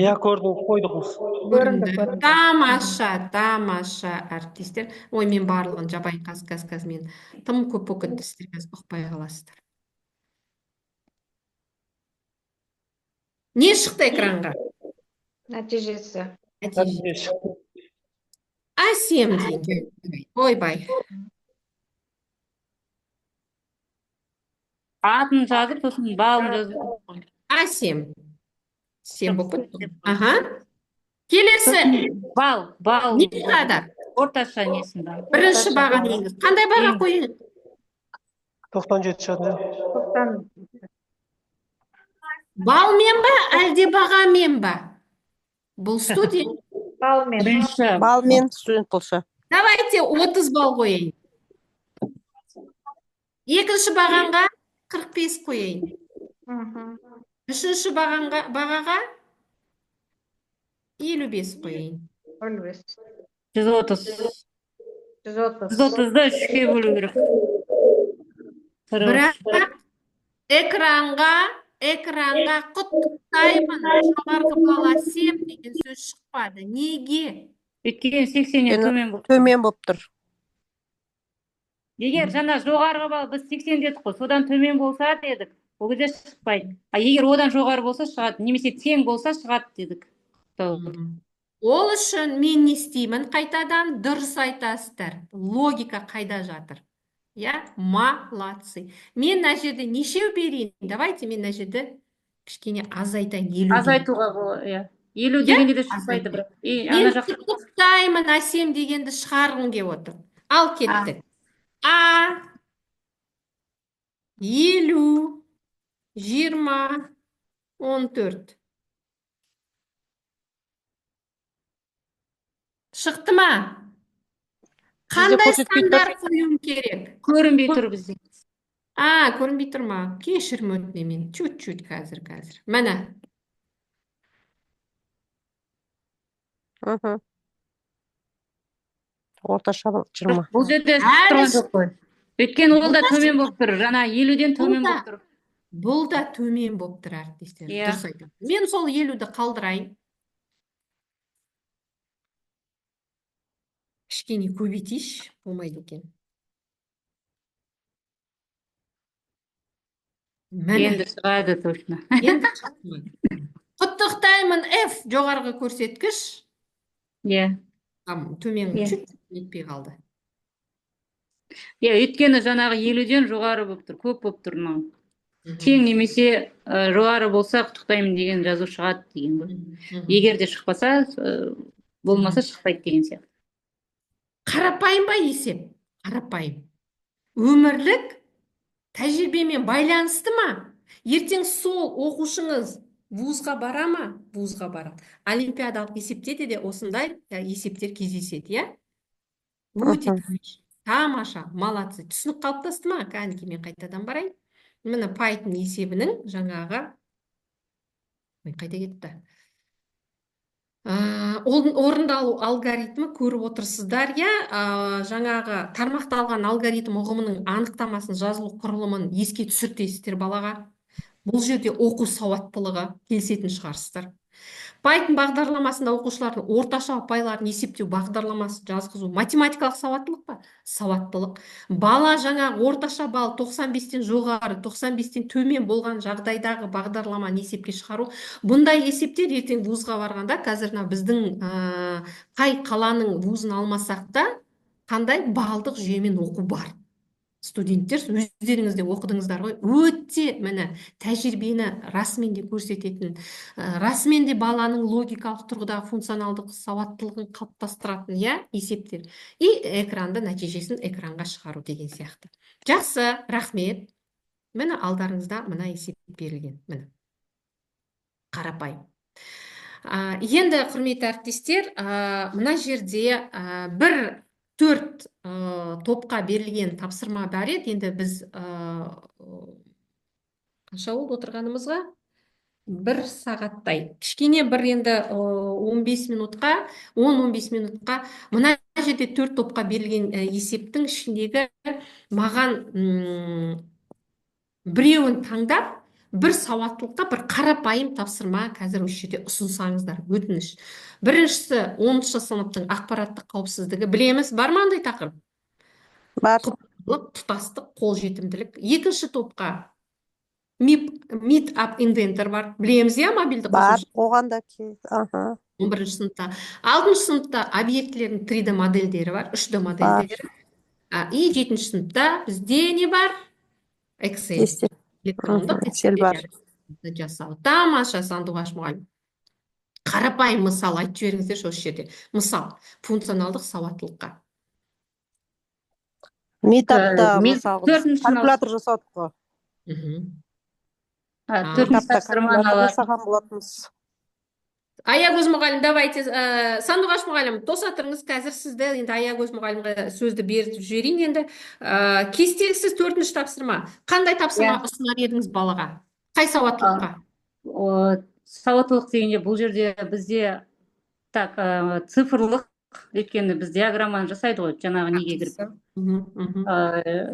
Иә, көрдік, қойдық. Көрінді. Тамаша, тамаша әріптестер. Ой, мен барлығын жабайын қазір мен тым көп оқытты, сіздер қазір ұқпай қаласыздар. Не шықты экранға? Нәтижесі. А7 дейін. Ойбай. Атын жазып, сосын балын жазып. А7. 7 болып кетті. Аха. Келесі. Бал. Не шығады? Орташа несінде. Бірінші баға негіз. Қандай баға қойын? 97 шығады. Балмен ба, әлде бағамен ба? Бұл студент. Балмен студент болса. Давайте 30 бал қойын. Екінші бағанға 45 қойын. Үшінші бағаға 55 қойын. 130. 130-ды 3-ке бөлу керек. Бірақ экранға құттықтаймын, жоғарғы бала 7 деген сөз шықпады. Неге? Өйткені 80-нен төмен болды. Төмен болып тұр. Егер жаңа жоғарғы балл біз 80 дедік қой, содан төмен болса дедік, ол кезде шықпайды. А егер одан жоғары болса шығады, немесе тең болса шығады дедік. Ол үшін мен не істеймін қайтадан? Дұрыс айтасыздар. Логика қайда жатыр? Я, молодцы. Мен мына жерде нешеу берейін? Давайте мен мына жерде кішкене азайтайын. 50. Азайтуға болады, иә. 50 дегенде де шықпайды бірақ. Мен құттықтаймын А7 дегенді шығарғым келіп отыр. Ал кеттік. А 50, 20, 14. Шықты ма? Қандай стандарт қоюым керек? Көрінбей тұр бізде. Көрінбей тұр ма? Кешірім өтінемін. Чуть-чуть қазір. Мәні. Орташа 20. Бұл жерде тұрған жоқ қой. Өйткені ол да төмен болып тұр. Жаңа 50-ден төмен болып тұр. Бұл да төмен болып тұр, әріптестер. Дұрыс айтам. Мен сол 50-ді қалдырайын. Кішкене көбейтейінші, болмайды екен. Енді шығады точно. Құттықтаймын F жоғарғы көрсеткіш. Иә. Төмен жетпей қалды. Өйткені жаңағы 50-ден жоғары болып тұр, көп болып тұр. Тең немесе жоғары болса құттықтаймын деген жазу шығады деген ғой. Егер де шықпаса, болмаса шықпайды деген сияқты. Қарапайым ба есеп? Қарапайым. Өмірлік тәжірибемен байланысты ма? Ертең сол оқушыңыз вузға бара ма? Вузға барады. Олимпиадалық есепте де осындай есептер кездеседі, иә? Өте тамаша, молодцы. Түсінік қалыптасты ма? Кәнекей мен қайтадан барайын. Міне Python есебінің жаңағы қайда кетті? Орындалу алгоритмі көріп отырсыздар, иә, жаңағы тармақталған алгоритм ұғымының анықтамасын, жазылу құрылымын еске түсіртесіздер балаға. Бұл жерде оқу сауаттылығы келісетін шығарсыздар. Python бағдарламасында оқушылардың орташа ұпайларын есептеу бағдарламасы жазғызу математикалық сауаттылық па? Сауаттылық. Бала жаңа орташа балл 95-тен жоғары, 95-тен төмен болған жағдайдағы бағдарламаны есепке шығару. Бұндай есептер ертең вузға барғанда, қазір біздің қай қаланың вузын алмасақ та, қандай балдық жүйемен оқу бар. Студенттер, өздеріңіз де оқыдыңыздар ғой, өте міне тәжірибені расымен де көрсететін, расымен де баланың логикалық тұрғыдағы функционалдық сауаттылығын қалыптастыратын, иә, есептер. И экранды нәтижесін экранға шығару деген сияқты. Жақсы, рахмет. Міне алдарыңызда мына есеп берілген. Міне. Қарапайым. Енді құрметті әріптестер, мына жерде бір 4 топқа берілген тапсырма бар еді. Енді біз қанша болды отырғанымызға? 1 сағаттай. Кішкене бір енді 15 минутқа, 10-15 минутқа мына жерде 4 топқа берілген есептің ішіндегі маған біреуін таңдап, бір сауаттылыққа бір қарапайым тапсырма қазір осы жерде ұсынсаңыздар, өтініш. Біріншісі 10-шы сыныптың ақпараттық қауіпсіздігі. Білеміз, бар ма андай тақырып? Бар. Тұтастық, қолжетімділік. Екінші топқа Meetup Inventor бар. Білеміз, иә, мобильді қосымша? Бар, оған да 11-ші сыныпта. 6-шы сыныпта объектілердің 3D модельдері бар, 3D модельдері. И 7-ші сыныпта бізде не бар? Excel. Электрондық Excel бар. Жасау. Тамаша, Сандуғаш мұғалім. Қарапайым мысал айтып жіберіңіздерші осы жерде. Мысал, функционалдық сауаттылыққа. Meetup'та мысалы калькулятор жасадық қой. Төртінші тапсырманы жасаған болатынбыз. Аягөз мұғалім, давайте, Сандуғаш мұғалім, тоса тұрыңыз, қазір сізді, енді Аягөз мұғалімге сөзді беріп жіберейін енді. Кестелісіз 4-ші тапсырма. Қандай тапсырма ұсынар едіңіз балаға? Қай сауаттылыққа? Сауаттылық дегенде бұл жерде бізде цифрлық, өйткені біз диаграмманы жасайды ғой, жаңағы неге кіріп.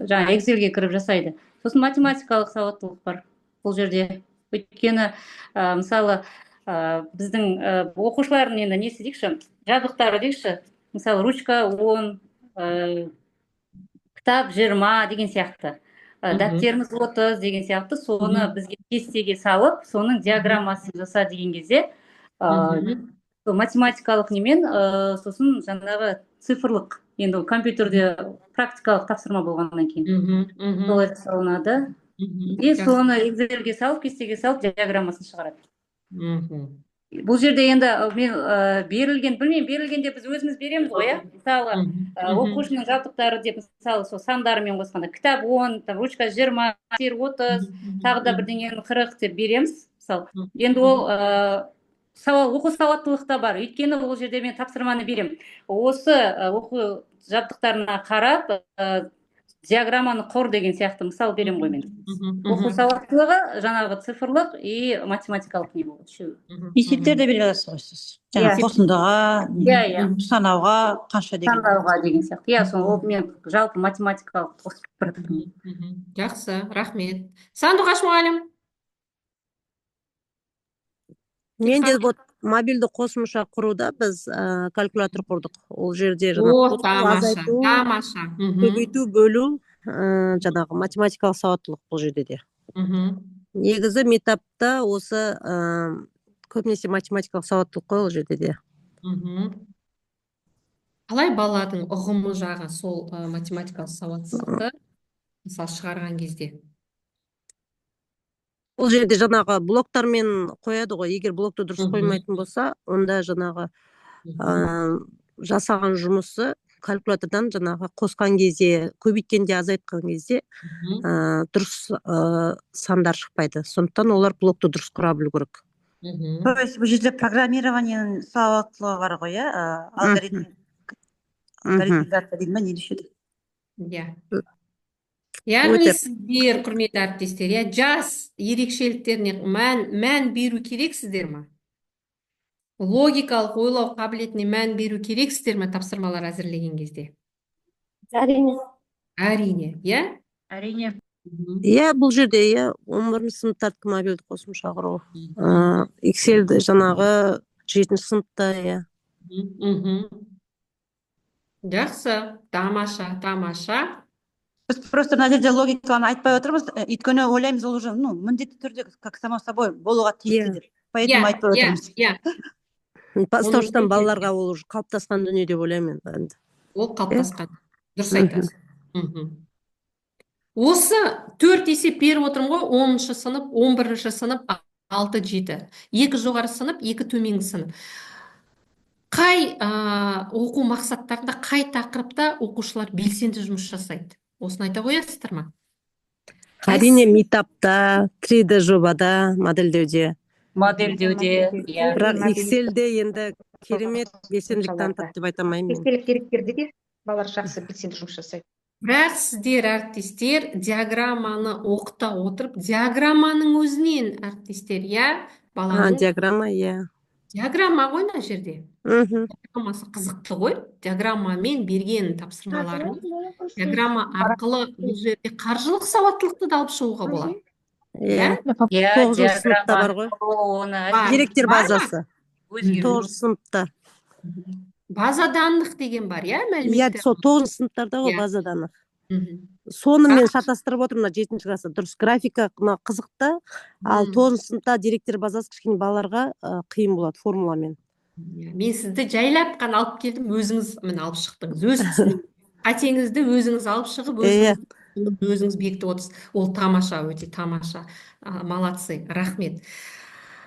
Жаңа Excel-ге кіріп жасайды. Сосын математикалық сауаттылық бар бұл жерде. Өйткені мысалы біздің оқушылардың енді несі дейікші, жабдықтары дейікші, мысалы ручка 10, кітап 20 деген сияқты. Дәптеріміз 30 деген сияқты, соны бізге кестеге салып, соның диаграммасын жаса деген кезде математикалық немен, сосын жаңағы цифрлық, енді компьютерде практикалық тапсырма болғаннан кейін солай жасалынады. И соны Excel-ге салып, кестеге салып, диаграммасын шығарады. Бұл жерде енді берілген, білмеймін, берілгенде біз өзіміз береміз ғой, мысалы, оқушының жабдықтары деп, мысалы, сол сандарымен қосқанда, кітап 10, ручка 20, 30, тағы да бірдеңені 40 деп береміз, мысалы. Енді ол оқу сауаттылықта бар, өйткені ол жерде мен тапсырманы берем. Осы оқу жабдықтарына қарап, диаграмманы қор деген сияқты мысал берем ғой мен. Оқу сауаттылығы, жаңағы цифрлық и математикалық не болады. Есептер де бере аласыз ғой сіз. Жаңа қосындыға, санауға, қанша деген. Санауға деген сияқты. Иә, сол мен жалпы математикалық қосып барып. Жақсы, рахмет. Сандуғаш мұғалім. Мен де мобильді қосымша құруда біз калькулятор құрдық. Ол жерде тамаша. Көбейту, бөлу, жаңағы математикалық сауаттылық бұл жерде де. Негізі Meetup'та осы көбінесе математикалық сауаттылық қой ол жерде де. Қалай баладың ұғымы жағы сол математикалық сауаттылықты мысал шығарған кезде? Ол жерде жаңағы блоктармен қояды ғой. Егер блокты дұрыс қоймайтын болса, онда жаңағы жасаған жұмысы калькулятордан жаңағы қосқан кезде, көбейткенде, азайтқан кезде дұрыс сандар шықпайды. Сондықтан олар блокты дұрыс құра білу керек. То есть бұл жерде программированиенің сауаттылығы бар ғой, алгоритмизация дейді ме, не дешеді? Иә. Яғни сіздер, құрметті әріптестер, жас ерекшеліктеріне мән беру керексіздер ма? логикалық ойлау қабілетіне мән беру керексіздер ме тапсырмалар әзірлеген кезде? Әрине. Әрине, иә? Әрине. Иә, бұл жерде иә 11 сыныптардікі мобильді қосымша құру. Excelді жаңағы 7 сыныпта иә. Жақсы, тамаша. Біз просто мына жерде логиканы айтпай отырмыз, өйткені ойлаймыз ол уже міндетті түрде как само собой болуға тиісті деп. Поэтому айтпай отырмыз. Бастауыштан балаларға ол уже қалыптасқан дүние деп ойлаймын енді. Ол қалыптасқан. Дұрыс айтасың. Осы 4 есеп беріп отырмын ғой, 10-шы сынып, 11-ші сынып, 6-7. 2 жоғары сынып, 2 төменгі сынып. Қай оқу мақсаттарында, қай тақырыпта оқушылар белсенді жұмыс жасайды? Осыны айта қоясыздар ма? Әрине метапта, 3D жобада, модельдеуде. Иә. Бірақ Excelде енді керемет белсенділік танытады деп айта алмаймын. Естелік деректерде де балалар жақсы белсенді жұмыс жасайды. Бірақ сіздер, әріптестер, диаграмманы оқыта отырып, диаграмманың өзінен, әріптестер, иә? Диаграмма, иә. Диаграмма ғой мына жерде. Диаграммасы қызықты ғой. Диаграммамен берген тапсырмаларын, диаграмма арқылы бұл жерде қаржылық сауаттылықты да алып шығуға болады. Иә, 9 сыныпта бар ғой. Деректер базасы. 9 сыныпта. База данных деген бар, иә, мәліметтер? Иә, сол 9 сыныптарда ғой база данных. Соны мен шатастырып отырмын, 7-ші класста. Дұрыс, графика қызықты, ал 9 сыныпта деректер базасы кішкене балаларға қиын болады формуламен. Мен сізді жайлап қана алып келдім, өзіңіз алып шықтыңыз. Өз қатеңізді өзіңіз алып шығып, өзіңіз бекітіп отырсыз. Ол тамаша, өте тамаша. Молодцы, рахмет.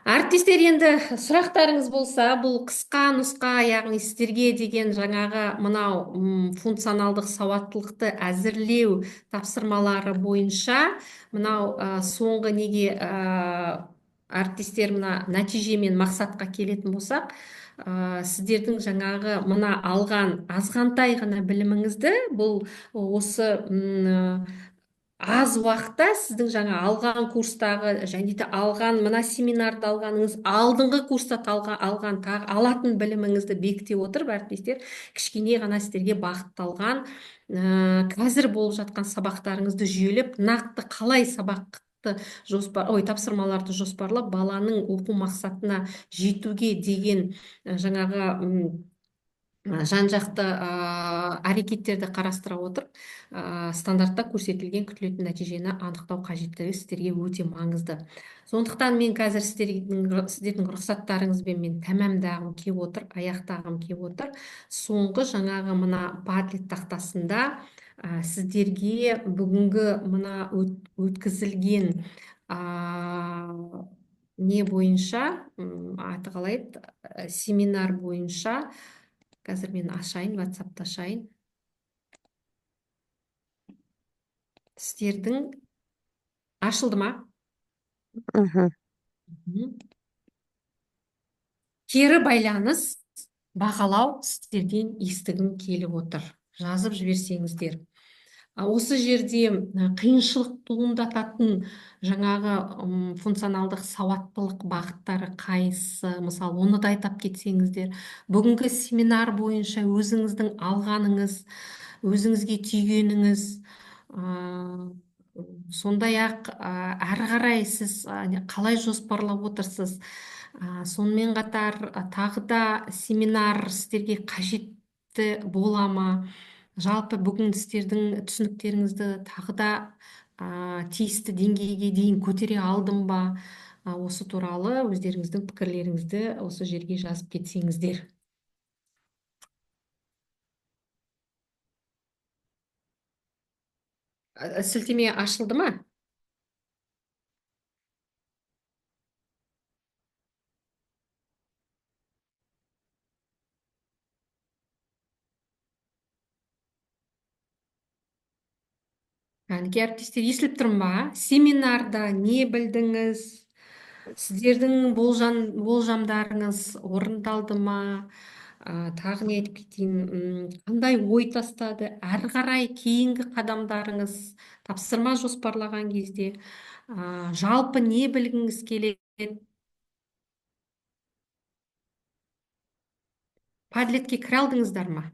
Әріптестер, енді сұрақтарыңыз болса, бұл қысқа нұсқа, яғни сіздерге деген жаңағы мынау функционалдық сауаттылықты әзірлеу тапсырмалары бойынша, мынау соңғы неге әріптестер мына нәтиже мен мақсатқа келетін болсақ, сіздердің жаңағы мына алған азғантай ғана біліміңізді, бұл осы аз уақытта сіздің жаңа алған курстағы және де алған мына семинарды алғаныңыз, алдыңғы курста алған тағы алатын біліміңізді бекіте отырып, әріптестер, кішкене ғана сіздерге бағытталған қазір болып жатқан сабақтарыңызды жүйелеп, нақты қалай тапсырмаларды жоспарлап, баланың оқу мақсатына жетуге деген жаңағы жан-жақты әрекеттерді қарастыра отырып, стандартта көрсетілген күтілетін нәтижені анықтау қажеттігі сіздерге өте маңызды. Сондықтан мен қазір сіздердің рұқсаттарыңызбен мен тәмамдағым кеп отыр, аяқтағым кеп отыр. Соңғы жаңағы мына Padlet тақтасында сіздерге бүгінгі мына өткізілген не бойынша, аты қалай еді, семинар бойынша, қазір мен ашайын, WhatsApp-та ашайын. Сіздердің ашылды ма? Кері байланыс, бағалау сіздерден естігім келіп отыр. Жазып жіберсеңіздер. Осы жерде қиыншылық туындататын жаңағы функционалдық сауаттылық бағыттары қайсы, мысалы, оны да айтап кетсеңіздер. Бүгінгі семинар бойынша өзіңіздің алғаныңыз, өзіңізге түйгеніңіз, сондай-ақ әрі қарай сіз қалай жоспарлап отырсыз? Сонымен қатар тағы да семинар сіздерге қажетті бола ма? Жалпы бүгін сіздердің түсініктеріңізді тағы да тиісті деңгейге дейін көтере алдым ба? Осы туралы өздеріңіздің пікірлеріңізді осы жерге жазып кетсеңіздер. Сілтеме ашылды ма? Әріптестер, естіліп тұрмын ба? Семинарда не білдіңіз? Сіздердің болжамдарыңыз орындалды ма? Тағы не айтып кетейін, қандай ой тастады? Әрі қарай кейінгі қадамдарыңыз, тапсырма жоспарлаған кезде жалпы не білгіңіз келеді? Падлетке кіре алдыңыздар ма?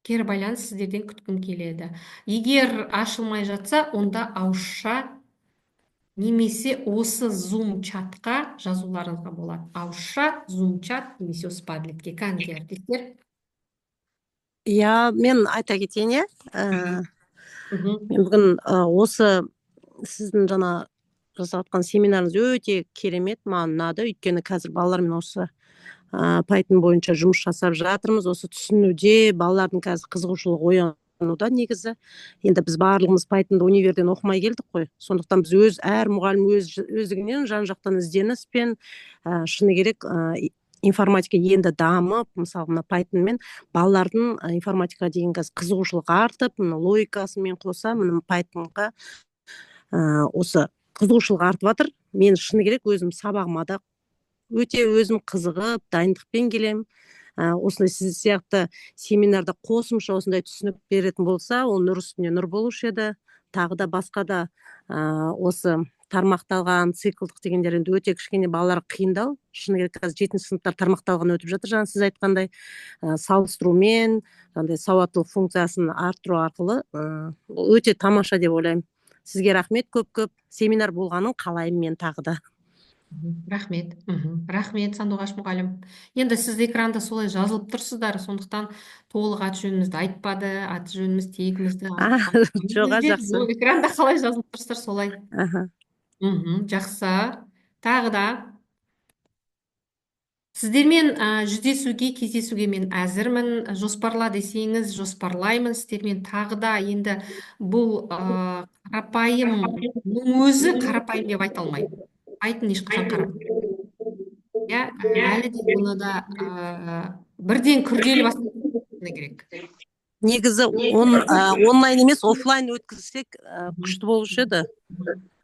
Кері байланыс сіздерден күткім келеді. Егер ашылмай жатса, онда ауызша немесе осы Zoom чатқа жазуларыңызға болады. Ауызша Zoom чат немесе осы падлетке. Кәнекей артистер. Иә, мен айта кетейін, иә. Мен бүгін осы сіздің жаңа жасап жатқан семинарыңыз өте керемет, маған ұнады. Өйткені қазір балалармен осы Python бойынша жұмыс жасап жатырмыз. Осы түсінуде балалардың қазір қызығушылығы оянуда негізі. Енді біз барлығымыз Pythonды универден оқымай келдік қой. Сондықтан біз әр мұғалім өздігінен жан-жақтан ізденіспен шыны керек информатика енді дамып, мысалы мына Pythonмен балалардың информатикаға деген қызығушылығы артып, логикасымен қоса мына Pythonға осы қызығушылық артып жатыр. Мен шыны керек өзім сабағыма да өте өзім қызығып, дайындықпен келем. Осындай сіз сияқты семинарда қосымша осындай түсінік беретін болса, ол нұр үстіне нұр болушы еді. Тағы да басқа да осы тармақталған циклдық дегендер енді өте кішкене балалар қиындау. Шыны керек қазір 7-ші сыныптар тармақталған өтіп жатыр, жаңа сіз айтқандай салыстырумен, сауаттылық функциясын арттыру арқылы өте тамаша деп ойлаймын. Сізге рахмет көп-көп. Семинар болғанын қалаймын мен тағы да. Рахмет. Рахмет, Сандуғаш мұғалім. Енді сіз экранда солай жазылып тұрсыздар, сондықтан толық аты жөнімізді айтпады, аты жөніміз, тегімізді. Жоға, жақсы. Экранда қалай жазылып тұрсыздар солай. Жақсы. Тағы да сіздермен жүздесуге, кездесуге мен әзірмін. Жоспарла десеңіз, жоспарлаймын. Сіздермен тағы да енді бұл қарапайым өзі қарапайым деп айта алмаймын. Python ешқашан қарапайым. Әлі де оны да бірден күрделі бастауы керек. Негізі онлайн емес, офлайн өткізсек күшті болушы еді.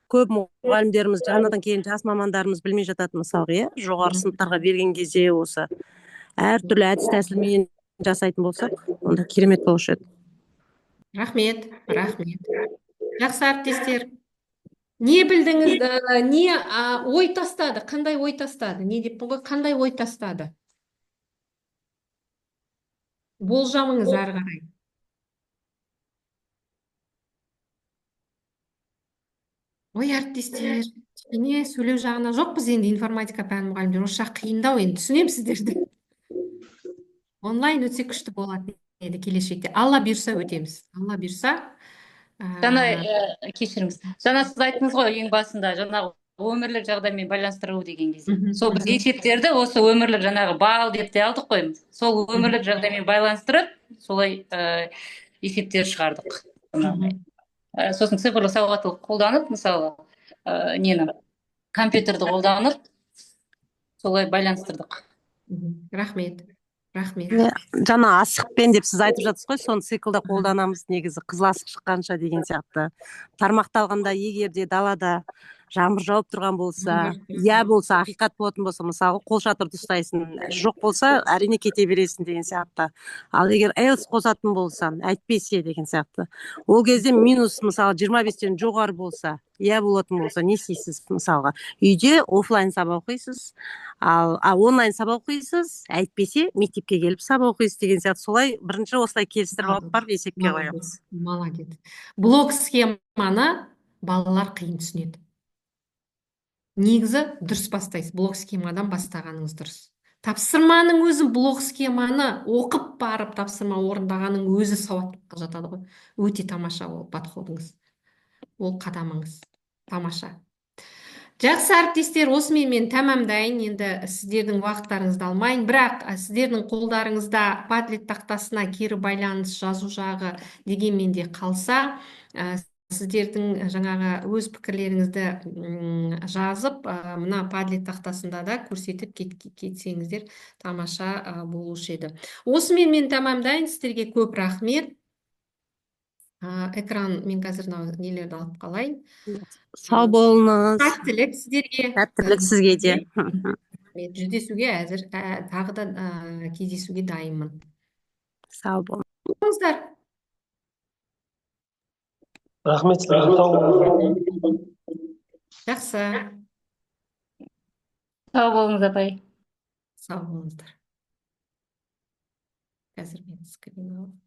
Көп мұғалімдеріміз, жаңадан келген жас мамандарымыз білмей жатады, мысалға, жоғары сыныптарға берген кезде осы әртүрлі әдіс тәсілмен жасайтын болсақ, онда керемет болушы еді. Рахмет. Жақсы әріптестер. Не білдіңіз, не ой тастады, қандай ой тастады, не деп бұл қандай ой тастады? Болжамыңыз ары қарай. Ой, әріптестер, не сөйлеу жағына жоқпыз енді информатика пән мұғалімдер, осы жақ қиындау, енді түсінемін сіздерді. Онлайн өтсе күшті болатын еді келешекте. Алла бұйырса өтеміз. Алла бұйырса. Кешіріңіз. Жаңа сіз айттыңыз ғой ең басында, жаңағы өмірлік жағдаймен байланыстыру деген кезде. Сол біз есептерді осы өмірлік жаңағы балл деп те алдық қой. Сол өмірлік жағдаймен байланыстырып, солай есептер шығардық. Сосын цифрлық сауаттылық қолданып, мысалы, компьютерді қолданып, солай байланыстырдық. Рахмет. Жаңа асықпен деп сіз айтып жатсыз ғой, соны циклда қолданамыз негізі қызыл асық шыққанша деген сияқты. Тармақталғанда егер де далада жаңбыр жауып тұрған болса, иә болса, ақиқат болатын болса, мысалы қолшатырды ұстайсың, жоқ болса, әрине кете бересің деген сияқты. Ал егер else қосатын болсаң, әйтпесе деген сияқты. Ол кезде минус, мысалы 25-тен жоғары болса, иә болатын болса, не істейсіз? Мысалға, үйде офлайн сабақ оқисыз, ал онлайн сабақ оқисыз, әйтпесе мектепке келіп сабақ оқисыз деген сияқты. Солай бірінші осылай келістіріп алып барып есепке қоямыз. Молодец. Блок схеманы балалар қиын түсінеді. Негізі дұрыс бастайсыз, блок схемадан бастағаныңыз дұрыс. Тапсырманың өзі блок схеманы оқып барып тапсырма орындағаның өзі сауаттылыққа жатады ғой. Өте тамаша ол подходыңыз. Ол қадамыңыз. Тамаша. Жақсы әріптестер, осымен мен тәмамдайын. Енді сіздердің уақыттарыңызды алмайын, бірақ сіздердің қолдарыңызда Padlet тақтасына кері байланыс жазу жағы дегенмен де қалса, сіздердің жаңағы өз пікірлеріңізді жазып, мына Padlet тақтасында да көрсетіп кетсеңіздер тамаша болушы еді. Осымен мен тәмамдайын. Сіздерге көп рахмет. Экран мен қазір нелерді алып қалайын. Сау болыңыз. Сәттілік сіздерге. Сәттілік сізге де. Жүздесуге әзір, тағы да кездесуге дайынмын. Сау болыңыздар. Рахмет сізге. Жақсы. Сау болыңыз, апай. Сау болыңыздар. Қазір мен скрин аламын.